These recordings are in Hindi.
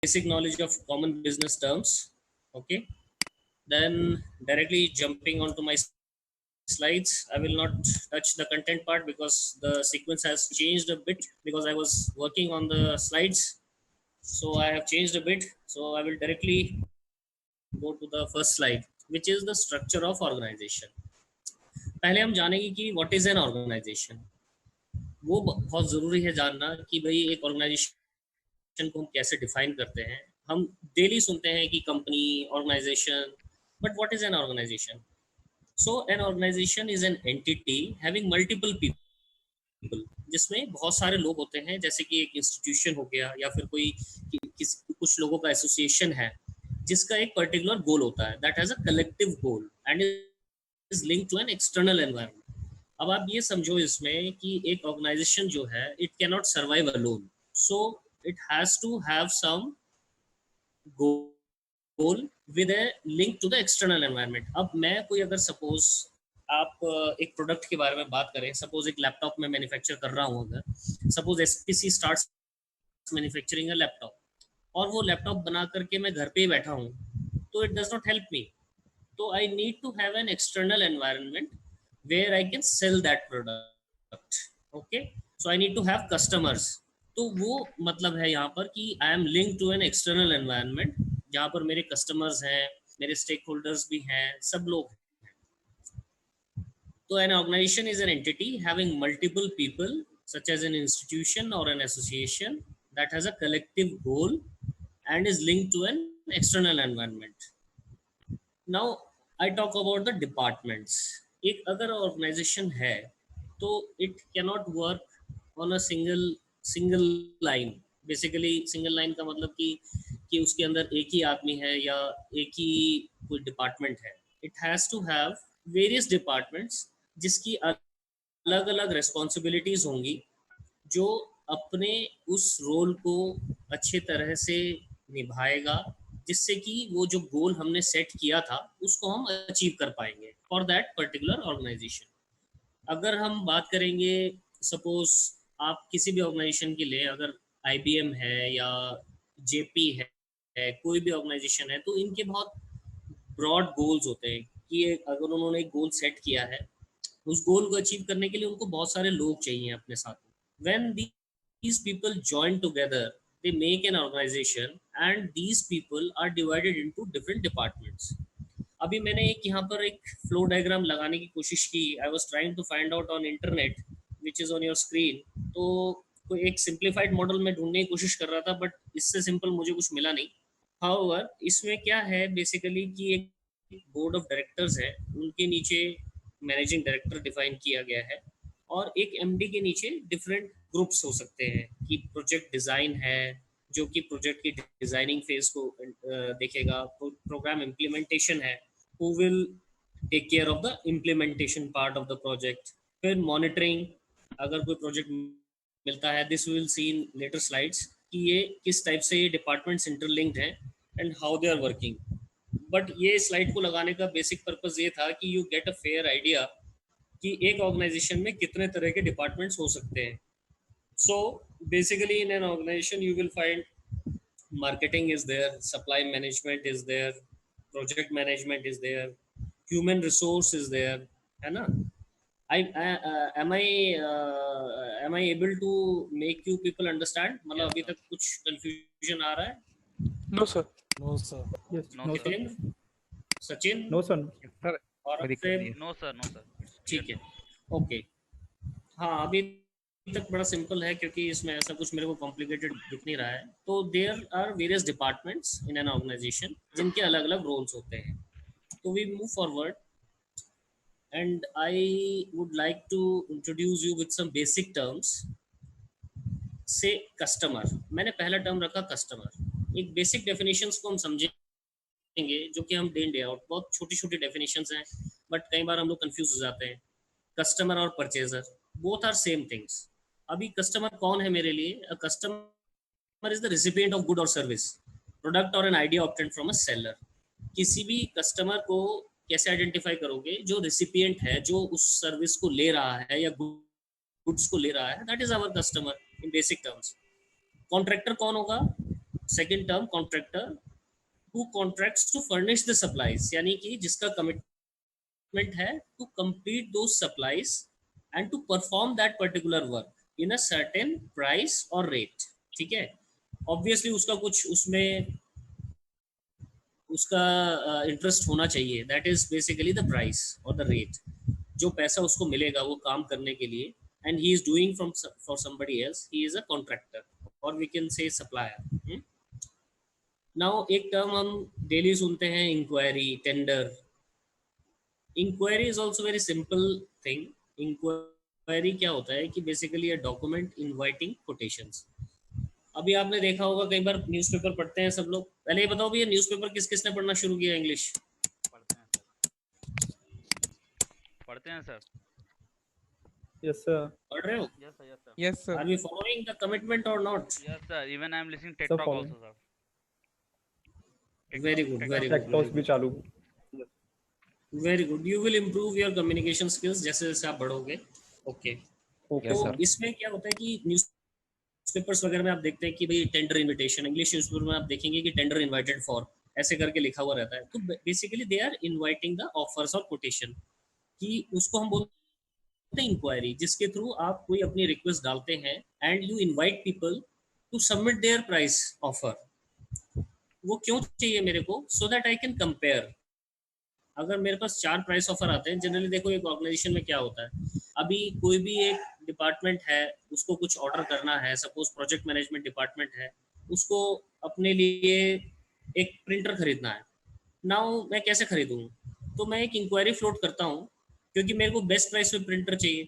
basic knowledge of common business terms. Okay, then directly jumping onto my slides. I will not touch the content part because the sequence has changed a bit because I was working on the slides. So I have changed a bit. So I will directly go to the first slide, which is the structure of organization. पहले हम जानेंगे कि what is an organization. वो बहुत ज़रूरी है जानना कि भाई एक ऑर्गेनाइजेशन को हम कैसे डिफाइन करते हैं. हम डेली सुनते हैं कि company, organization, but what is an organization? So an organization is an entity having multiple people, जिसमें बहुत सारे लोग होते हैं, जैसे कि एक इंस्टीट्यूशन हो गया या फिर कोई कुछ लोगों का एसोसिएशन है जिसका एक पर्टिकुलर गोल होता है, that has a collective goal and is linked to an external environment. अब आप ये समझो इसमें कि एक ऑर्गेनाइजेशन जो है it can not survive alone, so it has to have some goal with a link to the external environment. अब मैं कोई अगर सपोज आप एक प्रोडक्ट के बारे में बात करें, सपोज एक लैपटॉप में मैन्युफैक्चर कर रहा हूँ, अगर suppose SPC starts manufacturing a laptop और वो लैपटॉप बना करके मैं घर पे ही बैठा हूँ, तो it does not help me. तो I need to have an external environment where I can sell that product. Okay, so I need to have customers. तो वो मतलब है यहाँ पर कि I am linked to an external environment जहाँ पर मेरे customers हैं, मेरे stakeholders भी हैं, सब लोग हैं. तो an organization is an entity having multiple people such as an institution or an association that has a collective goal and is linked to an external environment. Now I talk about the departments. एक अगर ऑर्गेनाइजेशन है तो it cannot work on a single line. Basically single line का मतलब कि उसके अंदर एक ही आदमी है या एक ही कोई डिपार्टमेंट है. It has to have various departments जिसकी अलग अलग रिस्पॉन्सिबिलिटीज़ होंगी, जो अपने उस रोल को अच्छे तरह से निभाएगा, जिससे कि वो जो गोल हमने सेट किया था उसको हम अचीव कर पाएंगे फॉर दैट पर्टिकुलर ऑर्गेनाइजेशन. अगर हम बात करेंगे, सपोज आप किसी भी ऑर्गेनाइजेशन के लिए, अगर आईबीएम है या जेपी है, कोई भी ऑर्गेनाइजेशन है, तो इनके बहुत ब्रॉड गोल्स होते हैं कि अगर उन्होंने एक गोल सेट किया है, उस गोल को अचीव करने के लिए उनको बहुत सारे लोग चाहिए अपने साथ. When these people join together, they make an organization and these people are divided into different departments. अभी मैंने एक यहाँ पर एक फ्लो डायग्राम लगाने की कोशिश की. I was trying to find out on internet which is on your screen. तो कोई एक सिंप्लीफाइड मॉडल में ढूंढने की कोशिश कर रहा था, बट इससे सिंपल मुझे कुछ मिला नहीं. हाउएवर इसमें क्या है बेसिकली कि एक बोर्ड ऑफ डायरेक्टर्स है, उनके नीचे मैनेजिंग डायरेक्टर डिफाइन किया गया है, और एक एमडी के नीचे डिफरेंट ग्रुप्स हो सकते हैं कि प्रोजेक्ट डिज़ाइन है जो कि प्रोजेक्ट की डिज़ाइनिंग फेज को देखेगा. प्रोग्राम इम्प्लीमेंटेशन है, who will take care of the implementation part of the project. फिर मॉनिटरिंग, अगर कोई प्रोजेक्ट मिलता है, this will see in later slides कि ये किस टाइप से ये डिपार्टमेंट्स इंटरलिंक्ड हैं and how they are working. But ये स्लाइड को लगाने का बेसिक पर्पस ये था कि you get a fair idea कि एक ऑर्गेनाइजेशन में कितने तरह के डिपार्टमेंट्स हो सकते हैं. So basically in an organization you will find marketing is there, supply management is there, project management is there, human resource is there, है ना. Am I able to make you people understand? मतलब अभी तक कुछ confusion आ रहा है? No sir. No sir. Yes. No sir. Sachin No sir. और No sir. ठीक है, ओके. हाँ, अभी तक बड़ा सिंपल है क्योंकि इसमें ऐसा कुछ मेरे को कॉम्प्लिकेटेड दिख नहीं रहा है. तो there are various departments in an organization जिनके अलग अलग रोल्स होते हैं. तो we move forward and I would like to introduce you with some basic terms. Say customer, मैंने पहला टर्म रखा कस्टमर. एक बेसिक डेफिनेशंस को हम समझेंगे जो कि हम डे इन डे आउट, बहुत छोटी छोटी डेफिनेशंस हैं बट कई बार हम लोग कंफ्यूज हो जाते हैं. कस्टमर और purchaser both are same things. अभी कस्टमर कौन है मेरे लिए? A customer is the recipient of good और सर्विस, प्रोडक्ट और an idea obtained from a seller. किसी भी कस्टमर को कैसे आइडेंटिफाई करोगे? जो रिसिपिएंट है, जो उस सर्विस को ले रहा है या गुड्स को ले रहा है, that is our customer in basic terms. Contractor कौन होगा? Second term contractor who contracts to furnish the supplies, यानी कि जिसका कमिटमेंट है टू कंप्लीट दो supplies and to perform that particular work in a certain price और रेट। ठीक है, ऑब्वियसली उसका कुछ उसमें उसका इंटरेस्ट होना चाहिए, that is basically the price और द रेट, जो पैसा उसको मिलेगा वो काम करने के लिए, and he is doing from for somebody else, he is a contractor और we can say supplier. Now एक टर्म हम डेली सुनते हैं, enquiry, tender. Enquiry is also very simple thing. Enquiry क्या होता है कि basically a document inviting quotations. अभी आपने देखा होगा कई बार न्यूज़पेपर पढ़ते हैं सब लोग। पहले ये बताओ भैया, न्यूज़पेपर किस किसने पढ़ना शुरू किया इंग्लिश? पढ़ते हैं सर, पढ़ते हैं सर। Yes, sir. पढ़ रहे हो? Yes sir, yes sir, Yes, sir. Are we following the commitment or not? Yes sir, even I am listening tech Sir, talk following. Also sir. Very good, very Tech talks good, भी चालू। Very good. You will improve your communication skills जैसे जैसे आप बढ़ोगे। ओके, Okay, तो sir. इसमें क्या होता है कि न्यूज़पेपर्स वगैरह में आप देखते हैं कि भाई टेंडर इनविटेशन, इंग्लिश न्यूज़पेपर में आप देखेंगे कि टेंडर इनवाइटेड फॉर ऐसे करके लिखा हुआ रहता है। तो basically they are inviting the offers और कोटेशन, कि उसको हम बोलते हैं इंक्वायरी, जिसके थ्रू आप कोई अपनी रिक्वेस्ट डालते हैं and you invite people to submit their price offer. वो क्यों चाहिए मेरे को? So that I can compare. अगर मेरे पास 4 प्राइस ऑफर आते हैं, जनरली देखो एक ऑर्गेनाइजेशन में क्या होता है, अभी कोई भी एक डिपार्टमेंट है, उसको कुछ ऑर्डर करना है, सपोज प्रोजेक्ट मैनेजमेंट डिपार्टमेंट है, उसको अपने लिए एक प्रिंटर खरीदना है। नाउ मैं कैसे खरीदूँ? तो मैं एक इंक्वायरी फ्लोट करता हूँ, क्योंकि मेरे को बेस्ट प्राइस पे प्रिंटर चाहिए।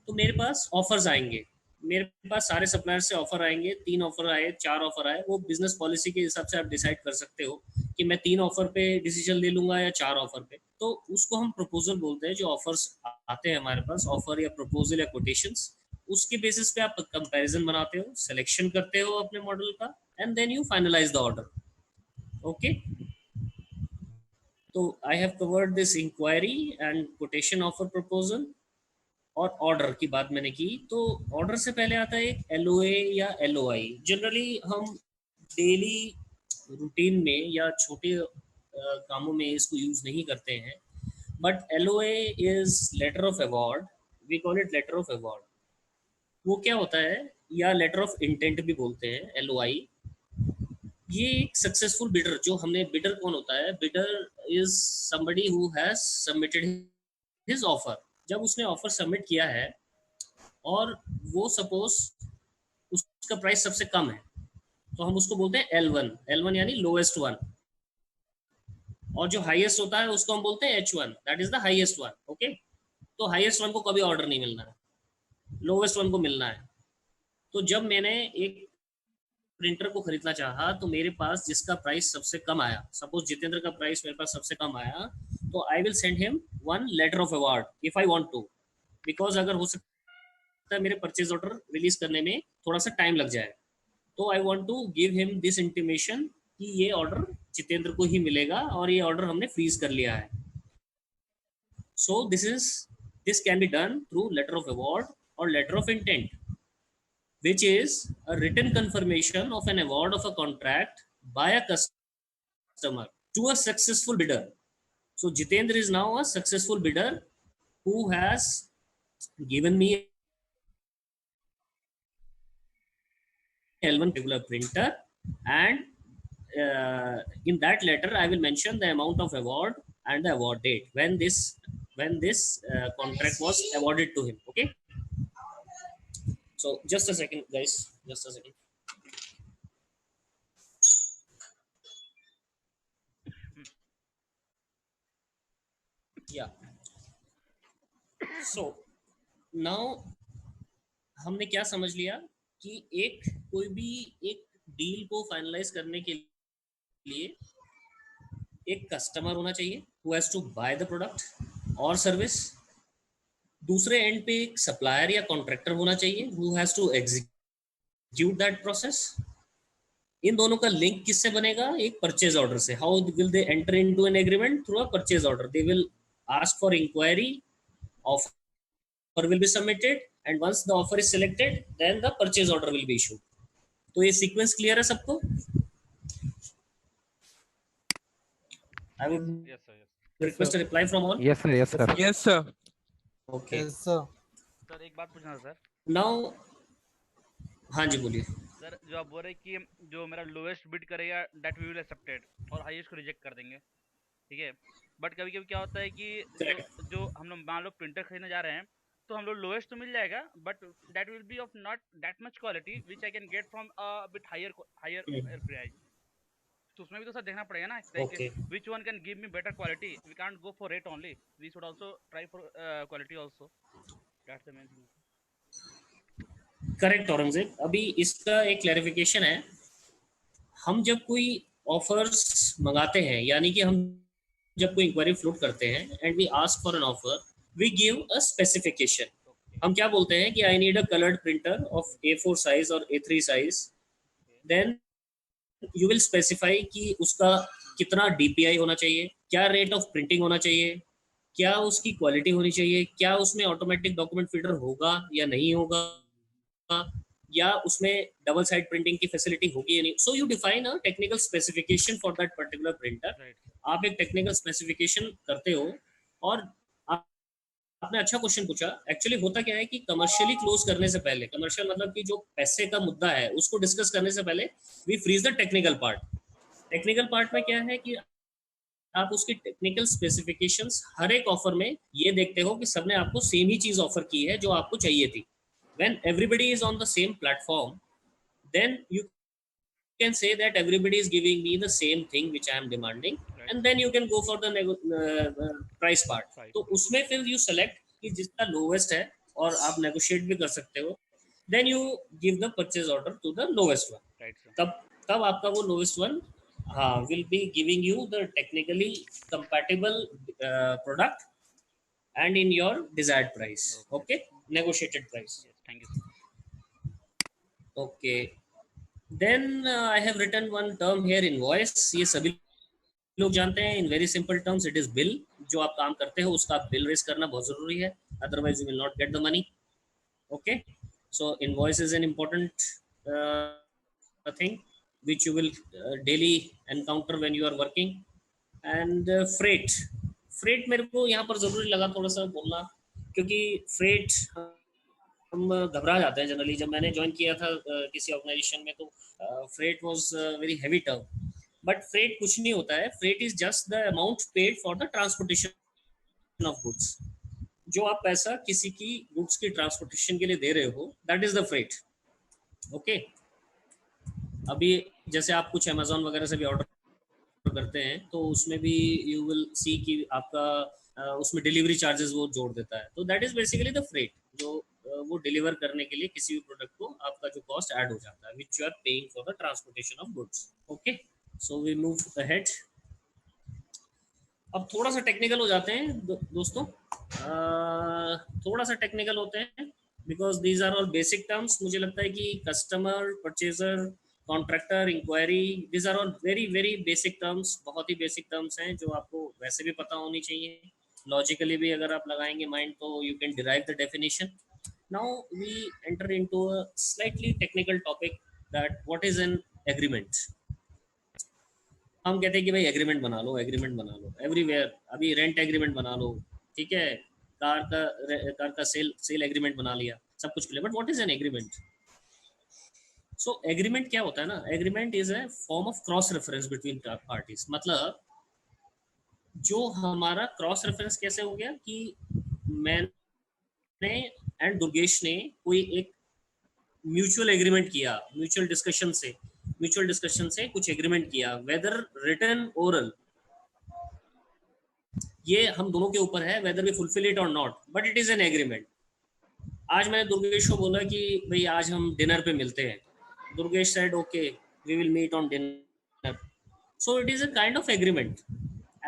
तो मेरे पास ऑफर्स आएंगे, मेरे पास सारे सप्लायर से ऑफर आएंगे, 3 ऑफर आए, 4 ऑफर आए, वो बिजनेस पॉलिसी के हिसाब से आप डिसाइड कर सकते हो कि मैं 3 ऑफर पे डिसीजन ले लूंगा या 4 ऑफर पे। तो उसको हम प्रपोजल बोलते हैं। जो ऑफर्स आते हैं हमारे पास, ऑफर या प्रपोजल या कोटेशंस, उसके बेसिस पे आप कंपैरिजन बनाते हो, सिलेक्शन करते हो अपने मॉडल का, and then you finalise the order. Okay, तो I have covered this enquiry and quotation, offer, proposal और ऑर्डर की बात मैंने की। तो ऑर्डर से पहले आता है एक एलओए या एलओआई। जनरली हम डेली रूटीन में या छोटे कामों में इसको यूज नहीं करते हैं, but LOA is letter of award, we call it letter of award. वो क्या होता है, या लेटर ऑफ इंटेंट भी बोलते हैं एलओआई। ये एक सक्सेसफुल बिडर, जो हमने, बिडर कौन होता है? Bidder is somebody who has submitted his offer. जब उसने ऑफर सबमिट किया है और वो सपोज उसका प्राइस सबसे कम है, तो हम उसको बोलते हैं L1। L1 यानी लोएस्ट वन, और जो हाईएस्ट होता है उसको हम बोलते हैं H1, that is the highest one. Okay, तो हाईएस्ट वन को कभी ऑर्डर नहीं मिलना है, लोएस्ट वन को मिलना है। तो जब मैंने एक प्रिंटर को खरीदना चाहा, तो मेरे पास जिसका प्राइस सबसे कम आया, सपोज जितेंद्र का प्राइस मेरे पास सबसे कम आया, तो I will send him one letter of award if I want to, because अगर हो सकता है मेरे परचेज ऑर्डर रिलीज करने में थोड़ा सा टाइम लग जाए, तो I want to give him this intimation कि ये ऑर्डर जितेंद्र को ही मिलेगा और ये ऑर्डर हमने फ्रीज कर लिया है। So this can be done through letter of award और letter of intent, which is a written confirmation of an award of a contract by a customer to a successful bidder. So Jitendra is now a successful bidder who has given me L1 regular printer, and in that letter I will mention the amount of award and the award date when this contract was awarded to him. Okay, so just a second guys, just a second. Yeah, so now हमने क्या समझ लिया कि एक कोई भी एक डील को फाइनलाइज करने के लिए एक कस्टमर होना चाहिए who has to buy the product और सर्विस, दूसरे एंड पे एक सप्लायर या कॉन्ट्रैक्टर होना चाहिए who has to execute that process. इन दोनों का लिंक किससे बनेगा? एक परचेज ऑर्डर से। How will they enter into an agreement? Through a purchase order. They will ask for inquiry, offer will be submitted, and once the offer is selected, then the purchase order will be issued. तो ये सीक्वेंस क्लियर है सबको? I would Yes, sir. Yes. Request a reply from all. Yes, sir. Yes, sir. Yes, sir. Okay, Yes, sir. Sir एक बात पूछना था सर. नाउ हाँ जी बोलिए. सर जो आप बोल रहे हैं कि जो मेरा लोएस्ट बिड करेगा दैट वी विल एक्सेप्टेड और हाईएस्ट को रिजेक्ट कर देंगे, ठीक है. बट कभी कभी क्या होता है कि जो हम लोग मान लो प्रिंटर खरीदने जा रहे हैं तो हम लोग लोएस्ट तो मिल जाएगा but that will be of not that much quality which I can get from a bit higher price. तो उसमें भी तो सर देखना पड़ेगा ना okay, which one can give me better quality. We can't go for rate only, we should also try for quality also. That's the main thing. Correct Aurangzeb. अभी इसका एक क्लैरिफिकेशन है. हम जब कोई ऑफर्स मंगाते हैं, यानी कि हम जब कोई इंक्वायरी फ्लोट करते हैं and we ask for an offer, we give a specification. हम क्या बोलते हैं कि I need a coloured printer of A4 size और A3 size. Then you will specify कि उसका कितना DPI होना चाहिए, क्या रेट ऑफ प्रिंटिंग होना चाहिए, क्या उसकी क्वालिटी होनी चाहिए, क्या उसमें ऑटोमेटिक डॉक्यूमेंट फीडर होगा या नहीं होगा, या उसमें डबल साइड प्रिंटिंग की फैसिलिटी होगी या नहीं. So you define a technical specification for that particular printer. Right. आप एक टेक्निकल स्पेसिफिकेशन करते हो. और आपने अच्छा क्वेश्चन पूछा. एक्चुअली होता क्या है कि कमर्शियली क्लोज करने से पहले, कमर्शियल मतलब कि जो पैसे का मुद्दा है उसको डिस्कस करने से पहले V fridge the technical part. Technical part में क्या है कि आप उसकी टेक्निकल स्पेसिफिकेशंस हर एक ऑफर में ये देखते हो कि सबने आपको सेम ही चीज ऑफर की है जो आपको चाहिए थी. When everybody is on the same platform, then you can say that everybody is giving me the same thing which I am demanding, Right. and then you can go for the price part. Right. तो उसमें फिर you select कि जितना lowest है और आप negotiate भी कर सकते हो. Then you give the purchase order to the lowest one. Right, sir. तब आपका वो lowest one will be giving you the technically compatible product and in your desired price. Okay, negotiated price. Yes, thank you, sir. Okay. Then I have written one term here, invoice. ये सभी लोग जानते हैं. In very simple terms, it is bill. जो आप काम करते हो उसका bill raise करना बहुत ज़रूरी है. Otherwise, you will not get the money. Okay. So invoice is an important thing which you will daily encounter when you are working. And freight. Freight मेरे को यहाँ पर ज़रूरी लगा थोड़ा सा बोलना, क्योंकि freight हम घबरा जाते हैं जनरली. जब मैंने ज्वाइन किया था किसी ऑर्गेनाइजेशन में तो freight was very heavy term. But freight कुछ नहीं होता है. Freight is just the amount paid for the transportation of goods. जो आप पैसा किसी की गुड्स की ट्रांसपोर्टेशन के लिए दे रहे हो, that is the freight. Okay. अभी जैसे आप कुछ अमेजोन वगैरह से भी ऑर्डर करते हैं तो उसमें भी यू विल सी कि आपका उसमें डिलीवरी चार्जेस वो जोड़ देता है. तो that is basically the freight, जो वो डिलीवर करने के लिए किसी भी प्रोडक्ट को आपका जो कॉस्ट ऐड हो जाता है, which you are paying for the transportation of goods. Okay. So we move ahead. अब थोड़ा सा टेक्निकल हो जाते हैं दोस्तों. थोड़ा सा टेक्निकल होते हैं because these are all basic terms. मुझे लगता है कि customer, purchaser, contractor, inquiry, these are all very very basic terms. बहुत ही बेसिक टर्म्स हैं जो आपको वैसे भी पता होनी चाहिए. लॉजिकली भी अगर आप लगाएंगे माइंड तो you can derive the definition. Now we enter into a slightly technical topic, that what is an agreement. हम कहते हैं कि भाई एग्रीमेंट बना लो, एग्रीमेंट बना लो एवरीवेयर. अभी रेंट एग्रीमेंट बना लो, ठीक है. कार का सेल एग्रीमेंट बना लिया, सब कुछ clear. But what is an agreement? So agreement क्या होता है ना, agreement is a form of cross reference between parties. मतलब जो हमारा क्रॉस रेफरेंस कैसे हो गया कि मैंने एंड दुर्गेश ने कोई एक म्यूचुअल एग्रीमेंट किया, म्यूचुअल डिस्कशन से कुछ एग्रीमेंट किया, वेदर रिटन ओरल, ये हम दोनों के ऊपर है, वेदर वी फुलफिल इट और not, but it is an agreement. आज मैंने दुर्गेश को बोला कि भाई आज हम डिनर पे मिलते हैं. Durgesh said okay, we will meet on dinner. So it is a kind of agreement.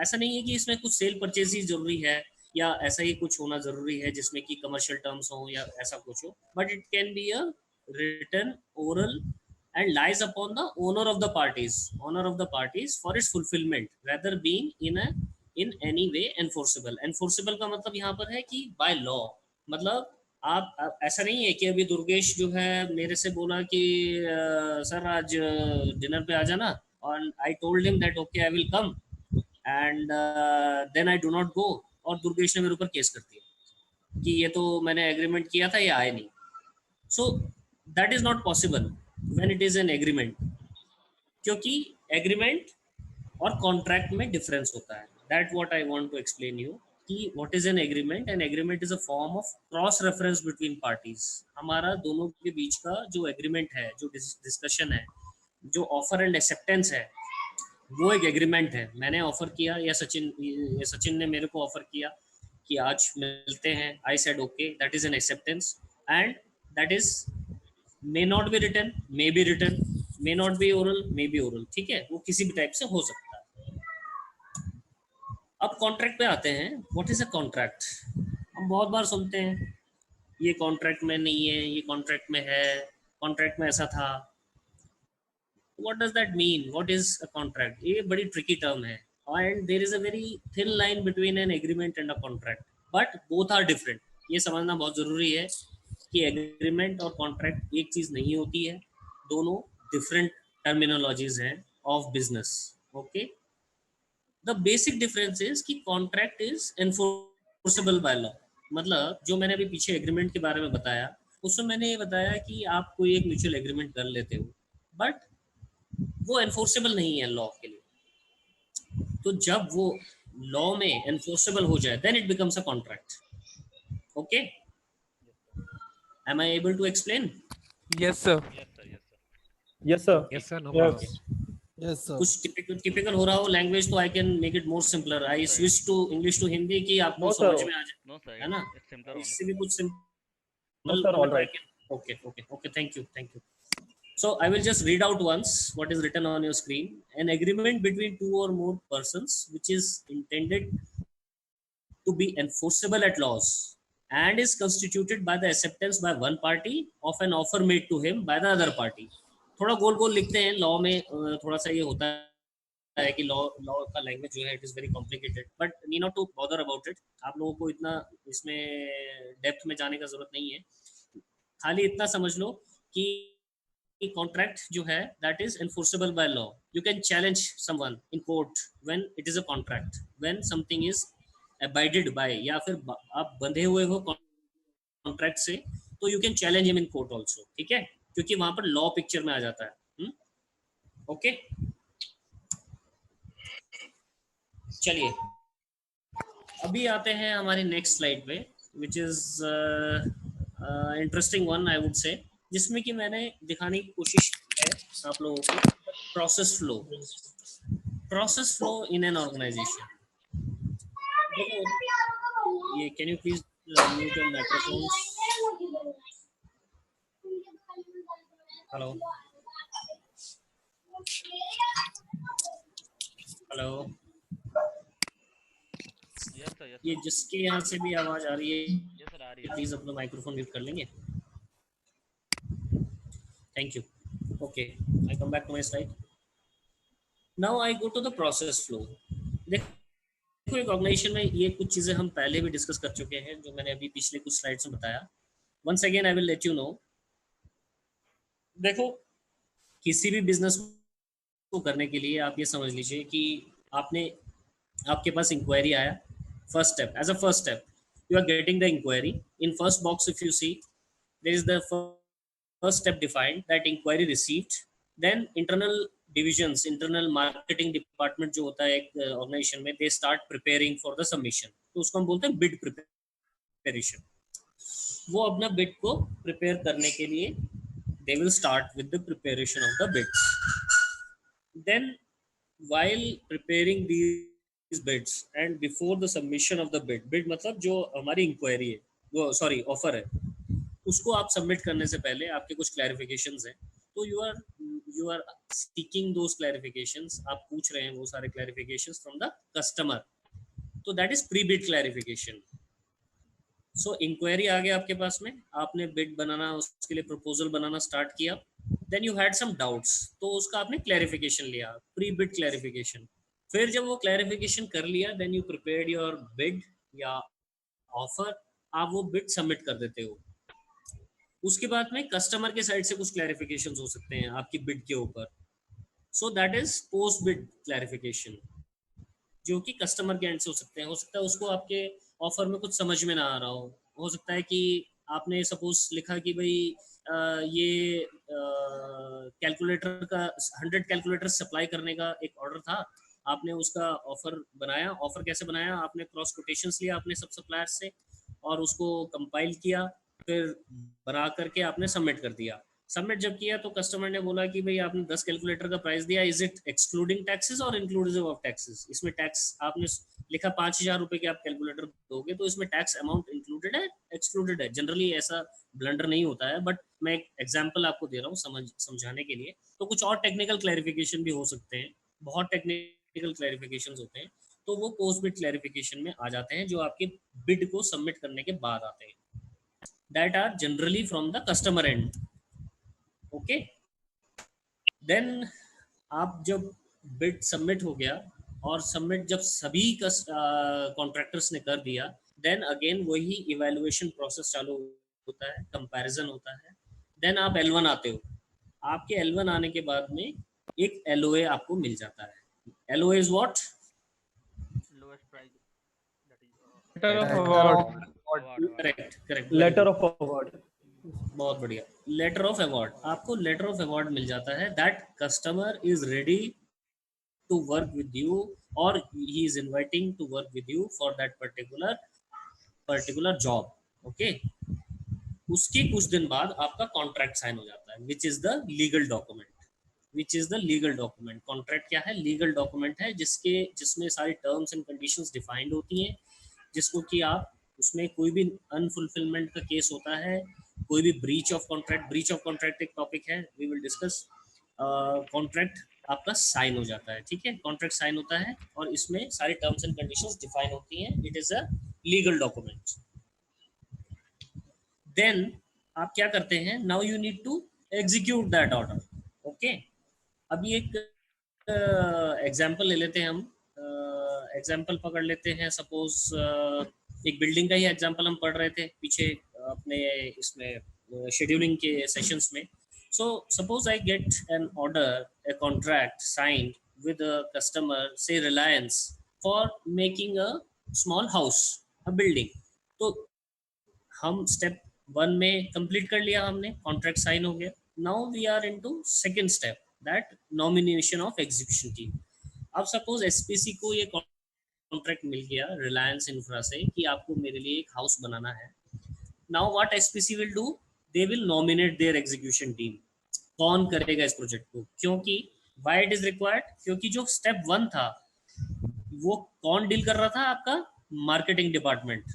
ऐसा नहीं है कि इसमें कुछ सेल परचेज ही जरूरी है या ऐसा ही कुछ होना जरूरी है जिसमें कि कमर्शियल टर्म्स हो या ऐसा कुछ हो. But it can be a written, oral, and lies upon the owner of the parties for its fulfillment, rather being in any way enforceable. Enforceable का मतलब यहाँ पर है कि by law, मतलब आप ऐसा नहीं है कि अभी दुर्गेश जो है मेरे से बोला कि सर आज डिनर पे आ जाना, और I told him that okay I will come, and then I do not go, और दुर्गेश ने मेरे ऊपर केस कर दिया कि ये तो मैंने एग्रीमेंट किया था, ये आए नहीं। So that is not possible when it is an agreement, क्योंकि एग्रीमेंट और कॉन्ट्रैक्ट में डिफरेंस होता है। That what I want to explain you कि what is an agreement. An agreement is a form of cross reference between parties. हमारा दोनों के बीच का जो एग्रीमेंट है, जो डिस्कशन है, जो ऑफर एंड एक्सेप्टेंस है, वो एक एग्रीमेंट है। मैंने ऑफर किया या सचिन ने मेरे को ऑफर किया कि आज मिलते हैं, I said okay, that is an acceptance, and that is may not be written, may be written, may not be oral, may be oral, ठीक है, वो किसी भी टाइप से हो सकता है। अब कॉन्ट्रैक्ट पे आते हैं। What is a contract? हम बहुत बार सुनते हैं ये कॉन्ट्रैक्ट में नहीं है, ये कॉन्ट्रैक्ट में है, कॉन्ट्रैक्ट में ऐसा था। What does that mean? What is a contract? ये बड़ी tricky term है, and there is a very thin line between an agreement and a contract, but both are different. ये समझना बहुत ज़रूरी है कि एग्रीमेंट और कॉन्ट्रैक्ट एक चीज़ नहीं होती है, दोनों डिफरेंट टर्मिनोलॉजीज हैं of business. Okay, the basic difference is कि contract is enforceable by law. मतलब जो मैंने अभी पीछे एग्रीमेंट के बारे में बताया, उसमें मैंने ये बताया कि आप कोई एक म्यूचुअल एग्रीमेंट कर लेते हो, बट वो एनफोर्सेबल नहीं है लॉ के लिए। तो जब वो लॉ में एनफोर्सेबल हो जाए, then it becomes a contract. Okay, am I able to explain? Yes, sir. Yes sir, yes sir. Yes, sir. Yes, sir. No Yes. problem. Yes, sir. कुछ टिपिकल हो रहा हो लैंग्वेज, तो I can make it more simpler. I switch to English to Hindi कि आपको No, sir. समझ में आ जाए, नो सर, है ना? इट्स सिंपलर इससे ओनली। भी कुछ No, sir. All right. Okay, okay, okay. Thank you, thank you. So I will just read out once what is written on your screen. An agreement between two or more persons, which is intended to be enforceable at laws and is constituted by the acceptance by one party of an offer made to him by the other party. थोड़ा गोल गोल लिखते हैं लॉ में, थोड़ा सा ये होता है कि लॉ लॉ का लैंग्वेज जो है it is very complicated, but need not to bother about it. आप लोगों को इतना इसमें डेप्थ में जाने का जरूरत नहीं है, खाली इतना समझ लो कि कॉन्ट्रैक्ट जो है that is enforceable by law. You can challenge someone in court when it is a contract, when something is abided by, या फिर आप बंधे हुए हो कॉन्ट्रैक्ट से, तो you can challenge him in court also, ठीक है, क्योंकि वहां पर लॉ पिक्चर में आ जाता है। ओके, चलिए अभी आते हैं हमारी नेक्स्ट स्लाइड पे, which is interesting one I would say, जिसमें कि मैंने दिखाने की कोशिश की है आप लोगों को process flow. Process flow in an organisation. ये can you please mute your microphones? Hello hello, yes sir, yes ये जिसके यहाँ से भी आवाज आ रही है यस सर, आ रही है। प्लीज अपना माइक्रोफोन म्यूट कर लेंगे? Thank you. Okay, I come back to my slide. Now I go to the process flow. देखो एक ऑर्गेनाइजेशन में ये कुछ चीज़ें हम पहले भी डिस्कस कर चुके हैं, जो मैंने अभी पिछले कुछ स्लाइड्स में बताया। Once again I will let you know. देखो किसी भी बिजनेस को करने के लिए आप ये समझ लीजिए कि आपके पास इंक्वायरी आया। First step, as a first step you are getting the inquiry. In first box if you see, there is the first step defined, that inquiry received. Then internal divisions, internal marketing department जो होता है एक ऑर्गेनाइजेशन में, they start preparing for the submission. तो उसको हम बोलते हैं bid preparation. वो अपना bid को prepare करने के लिए they will start with the preparation of the bids. Then while preparing these bids and before the submission of the bid मतलब जो हमारी इंक्वायरी है, वो सॉरी ऑफर है, उसको आप सबमिट करने से पहले आपके कुछ क्लैरिफिकेशंस हैं, तो you are seeking those clarifications. आप पूछ रहे हैं वो सारे क्लैरिफिकेशंस फ्रॉम द कस्टमर, तो that is pre bid clarification. So inquiry आ गया आपके पास में, आपने बिड बनाना, उसके लिए प्रपोजल बनाना स्टार्ट किया। Then you had some doubts, तो उसका आपने क्लैरिफिकेशन लिया, प्री बिड क्लैरिफिकेशन। फिर जब वो क्लैरिफिकेशन कर लिया, then you prepared your bid या ऑफर, आप वो बिड सबमिट कर देते हो। उसके बाद में कस्टमर के साइड से कुछ क्लैरिफिकेशन हो सकते हैं आपकी बिड के ऊपर, सो that is post bid clarification, जो कि कस्टमर के एंड से हो सकते हैं। हो सकता है उसको आपके ऑफर में कुछ समझ में ना आ रहा हो सकता है कि आपने सपोज लिखा कि भाई ये कैलकुलेटर का 100 कैलकुलेटर सप्लाई करने का एक ऑर्डर था, आपने उसका ऑफर बनाया। ऑफर कैसे बनाया? आपने क्रॉस कोटेशंस लिया अपने सब सप्लायर से और उसको कंपाइल किया, फिर बना करके आपने सबमिट कर दिया। सबमिट जब किया तो कस्टमर ने बोला कि भाई आपने 10 कैलकुलेटर का प्राइस दिया, इज इट एक्सक्लूडिंग टैक्सेस और इंक्लूसिव ऑफ टैक्सेस? इसमें टैक्स आपने लिखा 5,000 रुपए के आप कैलकुलेटर दोगे, तो इसमें टैक्स अमाउंट इंक्लूडेड है एक्सक्लूडेड है? जनरली ऐसा ब्लंडर नहीं होता है, बट मैं एक एग्जाम्पल आपको दे रहा हूँ समझाने के लिए। तो कुछ और टेक्निकल क्लैरिफिकेशन भी हो सकते हैं, बहुत टेक्निकल क्लैरिफिकेशन होते हैं, तो वो पोस्ट बिड क्लैरिफिकेशन में आ जाते हैं, जो आपके बिड को सबमिट करने के बाद आते हैं। That are generally from the customer end. Okay, then आप जब बिड सबमिट हो गया और सबमिट जब सभी कॉन्ट्रैक्टर्स ने कर दिया, देन अगेन वही इवैल्यूएशन प्रोसेस चालू होता है, कंपैरिजन होता है। देन आप L1 आते हो। आपके L1 आने के बाद में एक LOA आपको मिल जाता है। LOA is what? Lowest price, that is Letter of Letter award. of award. Correct correct, Letter of award. बहुत बढ़िया। लेटर ऑफ अवार्ड, आपको लेटर ऑफ अवार्ड मिल जाता है that customer is ready to work with you, or he is inviting to work with you for that particular job. Okay, उसके कुछ दिन बाद आपका कॉन्ट्रैक्ट साइन हो जाता है, which is the legal document. Which is the legal document? Contract क्या है? लीगल डॉक्यूमेंट है जिसमें सारी टर्म्स एंड कंडीशंस डिफाइंड होती हैं, जिसको कि आप उसमें कोई भी अनफुलफिलमेंट का केस होता है, कोई भी ब्रीच ऑफ कॉन्ट्रैक्ट एक टॉपिक है, वी विल डिस्कस। कॉन्ट्रैक्ट आपका साइन हो जाता है, ठीक है, कॉन्ट्रैक्ट साइन होता है और इसमें सारी टर्म्स एंड कंडीशंस डिफाइन होती हैं। It is a legal document. Then आप क्या करते हैं? Now you need to execute that order. Okay, अभी एक एग्जांपल ले लेते हैं हम। एग्जांपल पकड़ लेते हैं, सपोज एक बिल्डिंग का ही एग्जांपल हम पढ़ रहे थे पीछे अपने इसमें शेड्यूलिंग के सेशंस में। So suppose I get an order, a contract signed with a customer, say Reliance, for making a small house, a building. तो हम स्टेप 1 में कंप्लीट कर लिया, हमने कॉन्ट्रैक्ट साइन हो गया। Now we are into second step, that nomination of execution team. अब सपोज एसपीसी को ये कॉन्ट्रैक्ट मिल गया रिलायंस इंफ्रा से कि आपको मेरे लिए एक हाउस बनाना है। Now what SPC will do? They will nominate their execution team. कौन करेगा इस प्रोजेक्ट को? क्योंकि व्हाई इट इज रिक्वायर्ड? क्योंकि जो स्टेप 1 था वो कौन डील कर रहा था? आपका marketing department.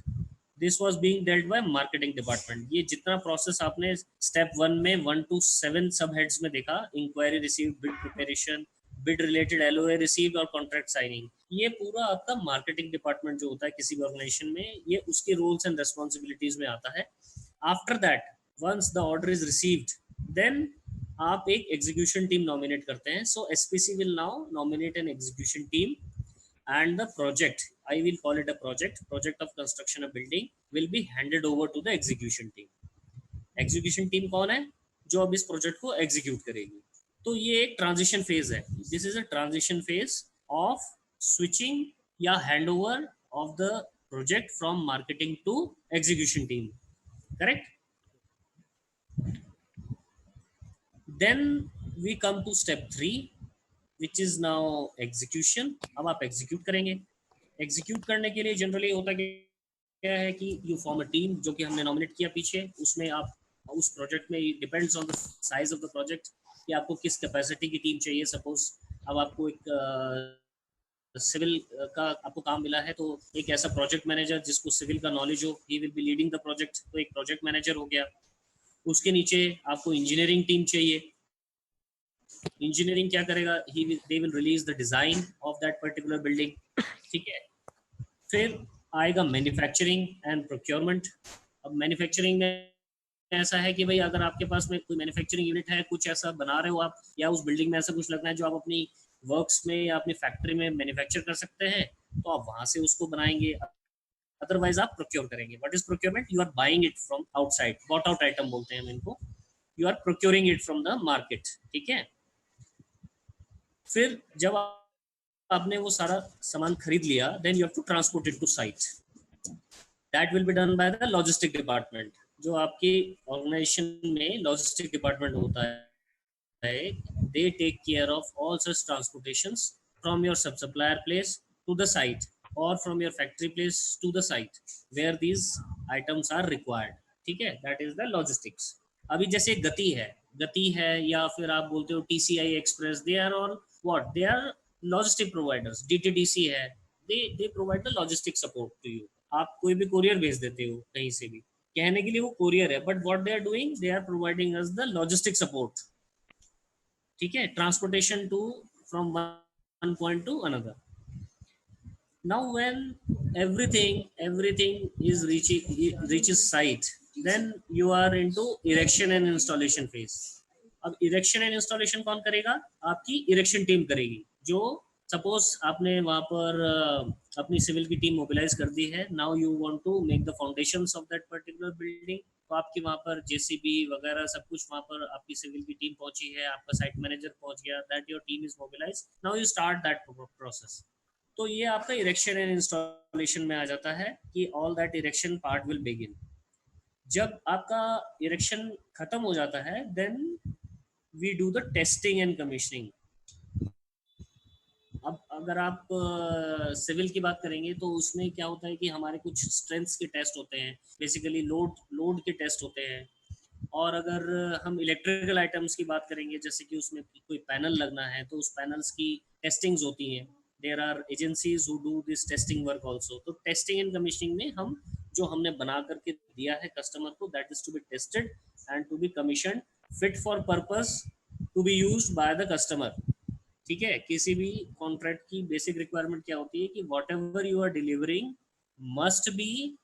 This was being dealt bye marketing department. ये जितना प्रोसेस आपने स्टेप 1 में 1 to 7 सब हेड्स में देखा, enquiry received, bid preparation, bid related LOA received और कॉन्ट्रैक्ट साइनिंग, ये पूरा आपका मार्केटिंग डिपार्टमेंट जो होता है किसी भी ऑर्गेनाइजेशन में, ये उसके रोल्स एंड रेस्पॉन्सिबिलिटीज में आता है। After that, once the order is received, then आप एक एग्जीक्यूशन टीम नॉमिनेट करते हैं। So SPC will now nominate an execution team and the project, I will call it a project of construction of building, will be handed over to the execution team. Execution team कौन है? जो अब इस प्रोजेक्ट को एग्जीक्यूट करेगी। तो ये एक ट्रांजिशन फेज है। This is a transition phase of switching या handover of the project from marketing to execution team, correct? Then we come to step 3 which is now execution. अब आप एग्जीक्यूट करेंगे। एग्जीक्यूट करने के लिए जनरली होता क्या है कि यू फॉर्म अ टीम, जो कि हमने नॉमिनेट किया पीछे। उसमें आप उस प्रोजेक्ट में depends on the size of the project कि आपको किस कैपेसिटी की टीम चाहिए। सपोज अब आपको एक सिविल का आपको काम मिला है, तो एक ऐसा प्रोजेक्ट मैनेजर जिसको सिविल का नॉलेज हो, he will be leading the project, तो एक प्रोजेक्ट मैनेजर हो गया। उसके नीचे आपको इंजीनियरिंग टीम चाहिए। इंजीनियरिंग क्या करेगा? They will release the design of that particular building, ठीक है। फिर आएगा मैन्युफैक्चरिंग एंड प्रोक्योरमेंट। अब मैन्युफैक्चरिंग में ऐसा है कि भाई अगर आपके पास में कोई मैन्युफैक्चरिंग यूनिट है, कुछ ऐसा बना रहे हो आप, या उस बिल्डिंग में ऐसा कुछ लगना है जो आप अपनी वर्क्स में या अपनी फैक्ट्री में मैन्युफैक्चर कर सकते हैं, तो आप वहां से उसको बनाएंगे। अदरवाइज आप प्रोक्योर करेंगे. What is procurement? You are buying it from outside, bought out item बोलते हैं हम इनको. You are procuring it from the market. ठीक है. फिर जब आपने वो सारा सामान खरीद लिया, then you have to transport it to site. That will be done by the logistic department. जो आपकी ऑर्गेनाइजेशन में लॉजिस्टिक डिपार्टमेंट होता है, they take care of all such transportations from your sub supplier place to the site or from your factory place to the site where these items are required. ठीक है. that is the logistics. अभी जैसे गति है या फिर आप बोलते हो TCI Express, they are all what? They are logistic providers. DTDC है, they provide the logistic support to you. आप कोई भी कोरियर भेज देते हो कहीं से भी, कहने के लिए वो कोरियर है, but what they are doing, they are providing us the logistic support. ठीक है. Transportation to from one point to another. Now when everything is reaches site, then you are into erection and installation phase. अब इरेक्शन एंड इंस्टॉलेशन कौन करेगा? आपकी इरेक्शन टीम करेगी. जो सपोज आपने वहां पर अपनी सिविल की टीम मोबिलाइज कर दी है. Now you want to make the foundations of that particular building. तो आपकी वहां पर जेसीबी वगैरह सब कुछ वहां पर आपकी सिविल की टीम पहुंची है, आपका साइट मैनेजर पहुंच गया. That your team is mobilise. Now you start that process. तो ये आपका इरेक्शन एंड इंस्टॉलेशन में आ जाता है कि all that erection part will begin. जब आपका इरेक्शन खत्म हो जाता है, then we do the testing and commissioning. अब अगर आप सिविल की बात करेंगे तो उसमें क्या होता है कि हमारे कुछ स्ट्रेंथ्स के टेस्ट होते हैं, बेसिकली लोड के टेस्ट होते हैं. और अगर हम इलेक्ट्रिकल आइटम्स की बात करेंगे, जैसे कि उसमें कोई पैनल लगना है, तो उस पैनल्स की टेस्टिंग्स होती हैं. There are agencies who do this testing work also. तो टेस्टिंग एंड कमीशनिंग में हम जो हमने बना करके दिया है कस्टमर को, that is to be tested and to be commissioned fit for purpose to be used by the customer. ठीक है. किसी भी कॉन्ट्रैक्ट की बेसिक रिक्वायरमेंट क्या होती है कि whatever you are delivering must be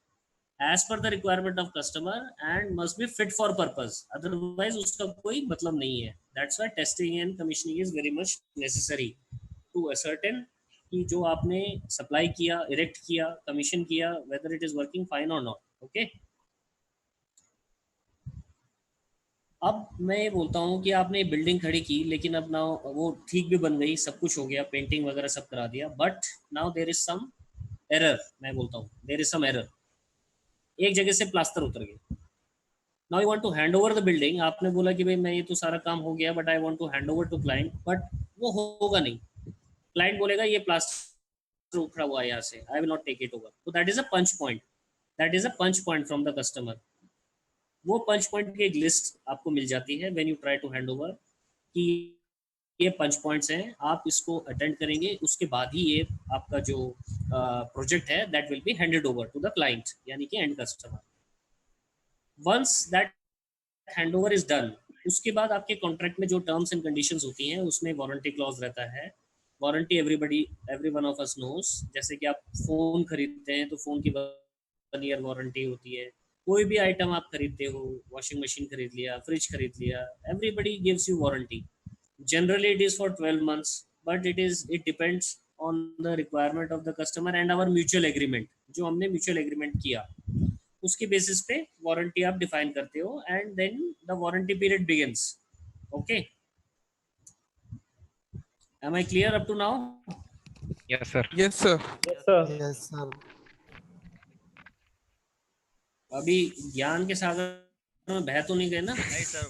as per the requirement of customer and must be fit for purpose, otherwise उसका कोई मतलब नहीं है. That's why testing and commissioning is very much necessary to ascertain कि जो आपने सप्लाई किया, इरेक्ट किया, कमीशन किया, whether it is working fine or not. Okay. अब मैं ये बोलता हूँ कि आपने बिल्डिंग खड़ी की, लेकिन अब नाउ वो ठीक भी बन गई, सब कुछ हो गया, पेंटिंग वगैरह सब करा दिया, but now there is some error. मैं बोलता हूँ देयर इज सम एरर. एक जगह से प्लास्टर उतर गया. Now you want to hand over the building. आपने बोला कि भाई मैं ये तो सारा काम हो गया, but I want to hand over to client, बट वो होगा नहीं. क्लाइंट बोलेगा ये प्लास्टर उखड़ा हुआ है यहाँ से, I will not take it over. तो that is a punch point. That is a punch point from the customer. वो पंच पॉइंट की एक लिस्ट आपको मिल जाती है when you try to hand over कि ये पंच पॉइंट्स हैं, आप इसको अटेंड करेंगे, उसके बाद ही ये आपका जो प्रोजेक्ट है that will be handed over to the client, यानी कि end customer. Once that handover is done, उसके बाद आपके कॉन्ट्रैक्ट में जो टर्म्स एंड कंडीशंस होती हैं उसमें वारंटी क्लॉज रहता है. Warranty every one of us knows. जैसे कि आप फोन खरीदते हैं तो फोन की 1 ईयर वारंटी होती है. कोई भी आइटम आप खरीदते हो, वॉशिंग मशीन खरीद लिया, फ्रिज खरीद लिया, everybody gives you warranty. Generally it is for 12 months, but it depends on the requirement of the customer and our mutual agreement. जो हमने mutual agreement किया उसके बेसिस पे वारंटी आप डिफाइन करते हो, and then the warranty period begins. Okay. Am I clear up to now? Yes, sir. Yes, sir. Yes, sir. Yes, sir. अभी ज्ञान के सागर में बह तो नहीं गए ना? नहीं सर,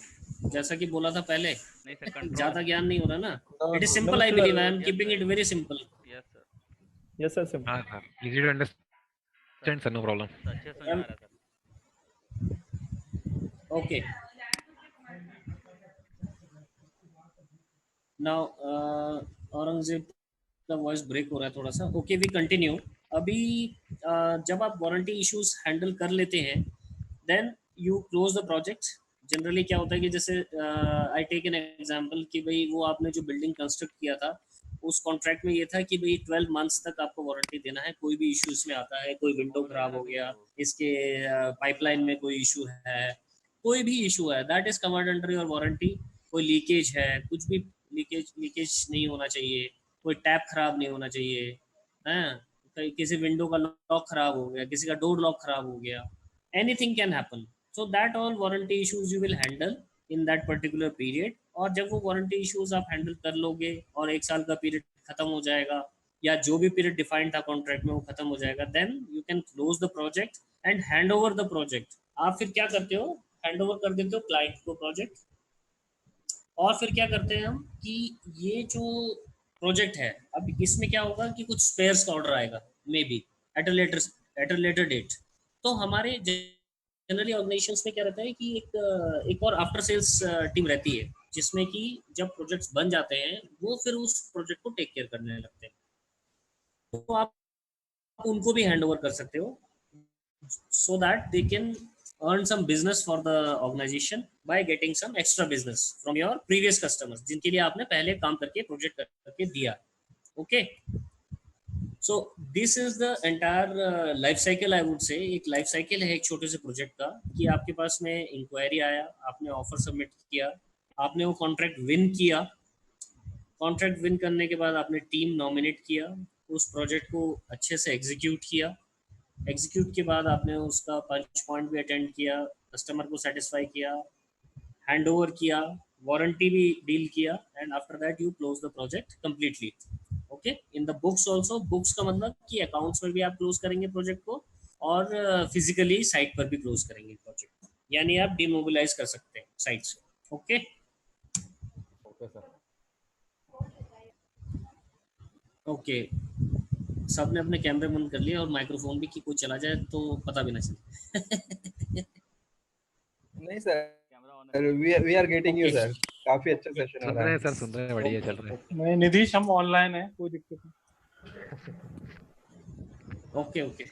जैसा कि बोला था पहले, नहीं सर, कंट्रोल. ज्यादा ज्ञान नहीं हो रहा ना? No, it is no. Simple. I believe I am keeping it very simple. Yes sir. Yes, sir. Simple. Ah, sir. Easy to understand, sir. No problem. Sir अच्छे से समझ आ रहा है सर. Okay. Now, औरंगजेब का वॉइस ब्रेक हो रहा है थोड़ा सा. Okay, we continue. अभी जब आप वारंटी इश्यूज हैंडल कर लेते हैं, then you close the project. Generally क्या होता है कि जैसे आई टेक एन एग्जांपल कि भाई वो आपने जो बिल्डिंग कंस्ट्रक्ट किया था उस कॉन्ट्रैक्ट में ये था कि भाई 12 मंथ्स तक आपको वारंटी देना है. कोई भी इश्यू इसमें आता है, कोई विंडो खराब हो गया, इसके पाइपलाइन में कोई इशू है, कोई भी इशू है, that is covered under your warranty. कोई लीकेज है, कुछ भी लीकेज नहीं होना चाहिए, कोई टैप खराब नहीं होना चाहिए, हैं, किसी विंडो का लॉक खराब हो गया, किसी का डोर लॉक खराब हो गया, anything can happen. So that all warranty issues you will handle in that particular period. और जब वो वारंटी इश्यूज आप हैंडल कर लोगे और 1 साल का पीरियड खत्म हो जाएगा, या जो भी पीरियड डिफाइंड था कॉन्ट्रैक्ट में वो खत्म हो जाएगा, then you can close the project and hand over the project. आप फिर क्या करते हो, हैंड ओवर कर देते हो क्लाइंट को प्रोजेक्ट. और फिर क्या करते हैं हम कि ये जो प्रोजेक्ट है, अब इसमें क्या होगा कि कुछ स्पेयर्स का ऑर्डर आएगा, maybe at a later date. तो हमारे जनरली ऑर्गेनाइजेशंस में क्या रहता है कि एक और आफ्टर सेल्स टीम रहती है, जिसमें कि जब प्रोजेक्ट्स बन जाते हैं वो फिर उस प्रोजेक्ट को टेक केयर करने लगते हैं. तो आप उनको भी हैंड ओवर कर सकते हो, so that they can earn some business for the organization by getting some extra business from your previous customers जिनके लिए आपने पहले काम करके प्रोजेक्ट करके दिया. Okay, so this is the entire life cycle. I would say एक लाइफ साइकिल है एक छोटे से प्रोजेक्ट का, कि आपके पास में इंक्वायरी आया, आपने ऑफर सबमिट किया, आपने वो कॉन्ट्रैक्ट विन किया. कॉन्ट्रैक्ट विन करने के बाद आपने टीम नॉमिनेट किया, उस प्रोजेक्ट को अच्छे से एग्जीक्यूट किया. एग्जीक्यूट के बाद आपने उसका पंच पॉइंट भी अटेंड किया, कस्टमर को सेटिस्फाई किया, हैंड ओवर किया, वारंटी भी डील किया, and after that you close the project completely. Okay, in the books also. Books का मतलब कि अकाउंट्स में भी आप क्लोज करेंगे प्रोजेक्ट को, और फिजिकली साइट पर भी क्लोज करेंगे प्रोजेक्ट को, यानी आप डिमोबिलाइज कर सकते हैं साइट से. Okay, okay sir. ओके, सबने अपने कैमरे बंद कर लिए और माइक्रोफोन भी, कि कोई चला जाए तो पता भी ना चले. नहीं सर, कैमरा ऑन है. We are getting you Okay. सर. काफी अच्छा सेशन हो सुन रहा रहे है. हैं सर, सुन रहे हैं, बढ़िया चल रहा है. नहीं निधीश, हम ऑनलाइन है, कोई दिक्कत नहीं. ओके ओके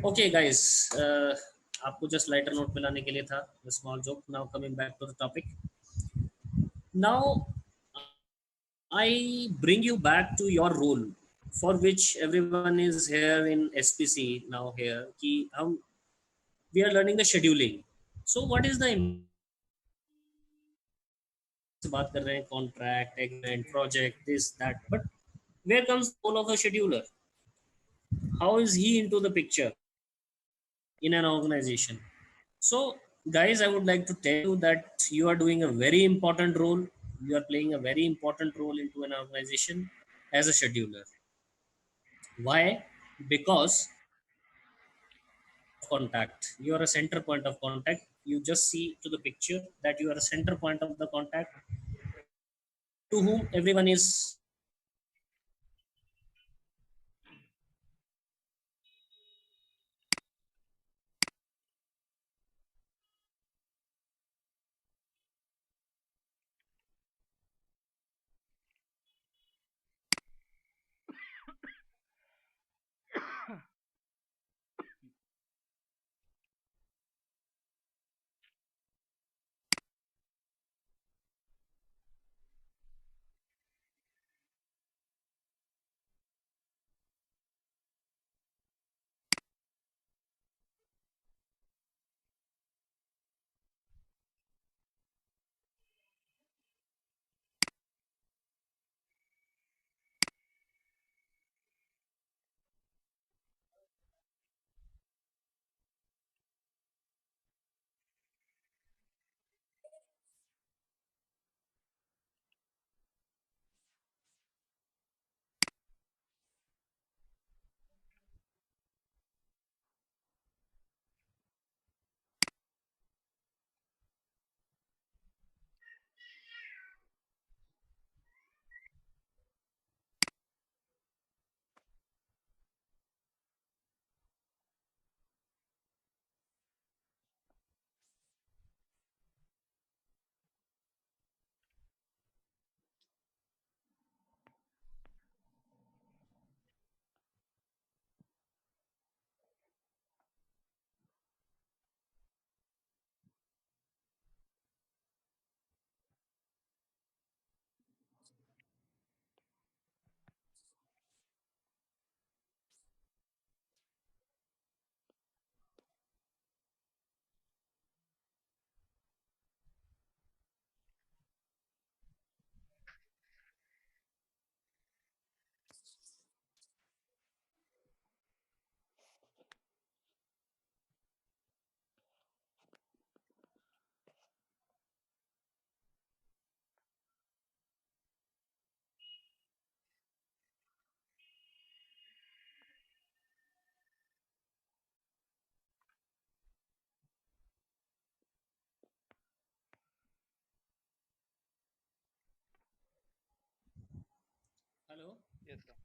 ओके गाइस, आपको जस्ट लाइटर नोट पे लाने के लिए था, small joke. Now coming back to the topic. Now I bring you back to your role for which everyone is here in SPC now here. कि हम we are learning the scheduling. So what is the बात कर रहे हैं contract, agreement, project, this that, but where comes the role of a scheduler? How is he into the picture in an organization? So guys, I would like to tell you that you are doing a very important role. You are playing a very important role into an organization as a scheduler. Why? Because contact, you are a center point of contact. You just see to the picture that you are a center point of the contact to whom everyone is. Hello yes sir,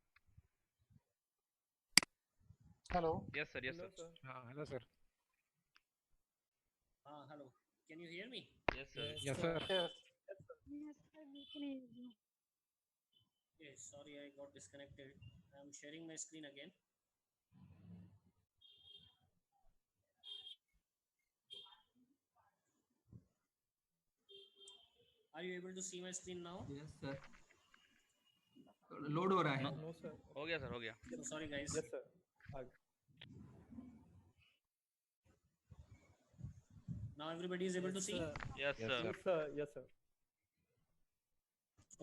hello yes sir, yes Hello, sir, sir. हाँ हेलो सर. हाँ hello, can you hear me? Yes sir. Yes, yes sir. Sir. Yes Yes, sir, we can hear you. Okay, sorry I got disconnected. I'm sharing my screen again. Are you able to see my screen now? Yes sir. Load हो रहा है. No, sir. हो गया सर, हो गया. So sorry guys. Yes, sir. Ag- Now everybody is able to see? Yes Yes, sir. sir. Yes, sir. Yes, sir.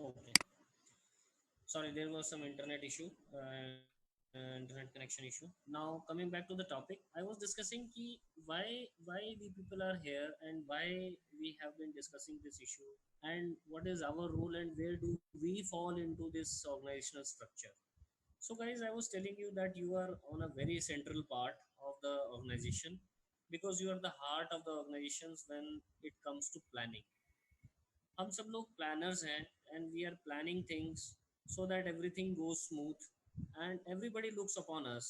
Okay. Sorry, there was some internet issue, internet connection issue. Now coming back to the topic, I was discussing ki why we people are here and why we have been discussing this issue and what is our role and where do we fall into this organizational structure. So guys, I was telling you that you are on a very central part of the organization because you are the heart of the organizations when it comes to planning. हम सब लोग planners हैं and we are planning things so that everything goes smooth and everybody looks upon us,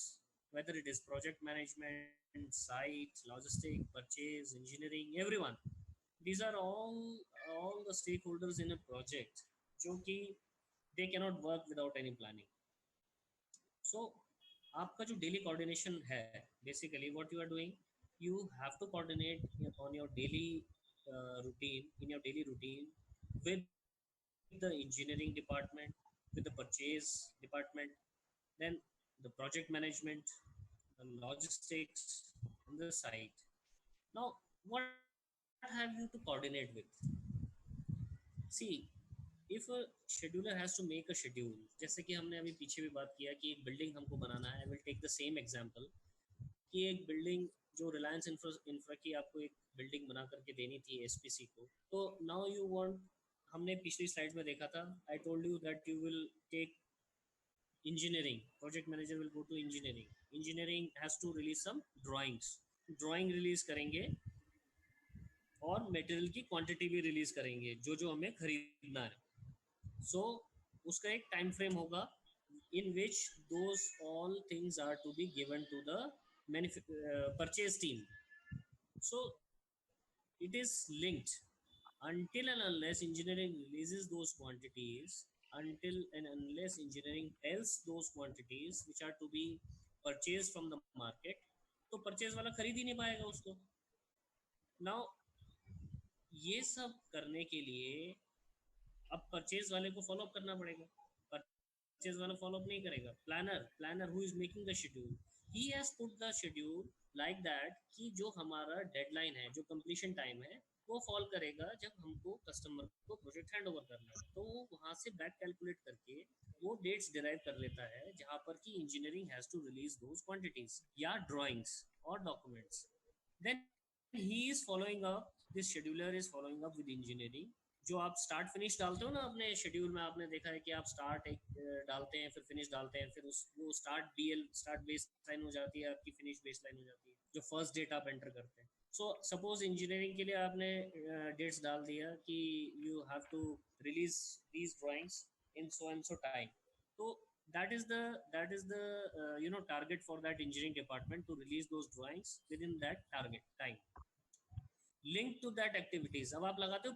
whether it is project management, site, logistic, purchase, engineering, everyone. These are all the stakeholders in a project जो कि they cannot work without any planning. So आपका जो daily coordination है, basically what you are doing, you have to coordinate on your daily routine, in your daily routine with the engineering department, with the purchase department, then the project management, the logistics, and the site. Now, what have you to coordinate with? See, if a scheduler has to make a schedule, जैसे कि हमने अभी पीछे भी बात किया कि एक बिल्डिंग हमको बनाना है, I will take the same example कि एक बिल्डिंग जो रिलायंस इंफ्रा की आपको एक बिल्डिंग बना करके देनी थी एसपीसी को, तो नाउ यू वांट, हमने पिछली स्लाइड में देखा था, I told you that you will take engineering, project manager will go to engineering, engineering has to release some drawings, drawing release करेंगे और मटेरियल की क्वांटिटी भी रिलीज करेंगे जो जो हमें खरीदना है. सो उसका एक टाइम फ्रेम होगा in which those all things are to be given to the purchase team. So it is linked until and unless engineering releases those quantities, until and unless engineering tells those quantities which are to be purchased from the market, तो परचेज वाला खरीद ही नहीं पाएगा उसको. नाउ ये सब करने के लिए अब परचेज वाले को फॉलो अप करना पड़ेगा. परचेज वाला फॉलो अप नहीं करेगा. Planner who is making the schedule, he has put the schedule like that कि जो हमारा डेडलाइन है, जो कंप्लीशन टाइम है, वो फॉल करेगा जब हमको कस्टमर को प्रोजेक्ट हैंड ओवर करना है. तो वो वहाँ से बैक कैलकुलेट करके वो डेट्स डिराइव कर लेता है जहाँ पर कि engineering has to release those quantities या ड्राइंग्स और documents. Then he is following up, this scheduler is following up with engineering. जो आप स्टार्ट फिनिश डालते हो ना अपने शेड्यूल में, आपने देखा है कि आप स्टार्ट एक डालते हैं, फिर फिनिश डालते हैं, फिर उस वो start BL, start baseline हो जाती है आपकी, फिनिश बेस लाइन हो जाती है जो फर्स्ट डेट आप एंटर करते हैं. सो सपोज इंजीनियरिंग के लिए आपने डेट्स डाल दिया कि you have to release these drawings in so and so time. तो that is the target for that engineering department to release those drawings within that target time. Link to that activities, अब आप लगाते हो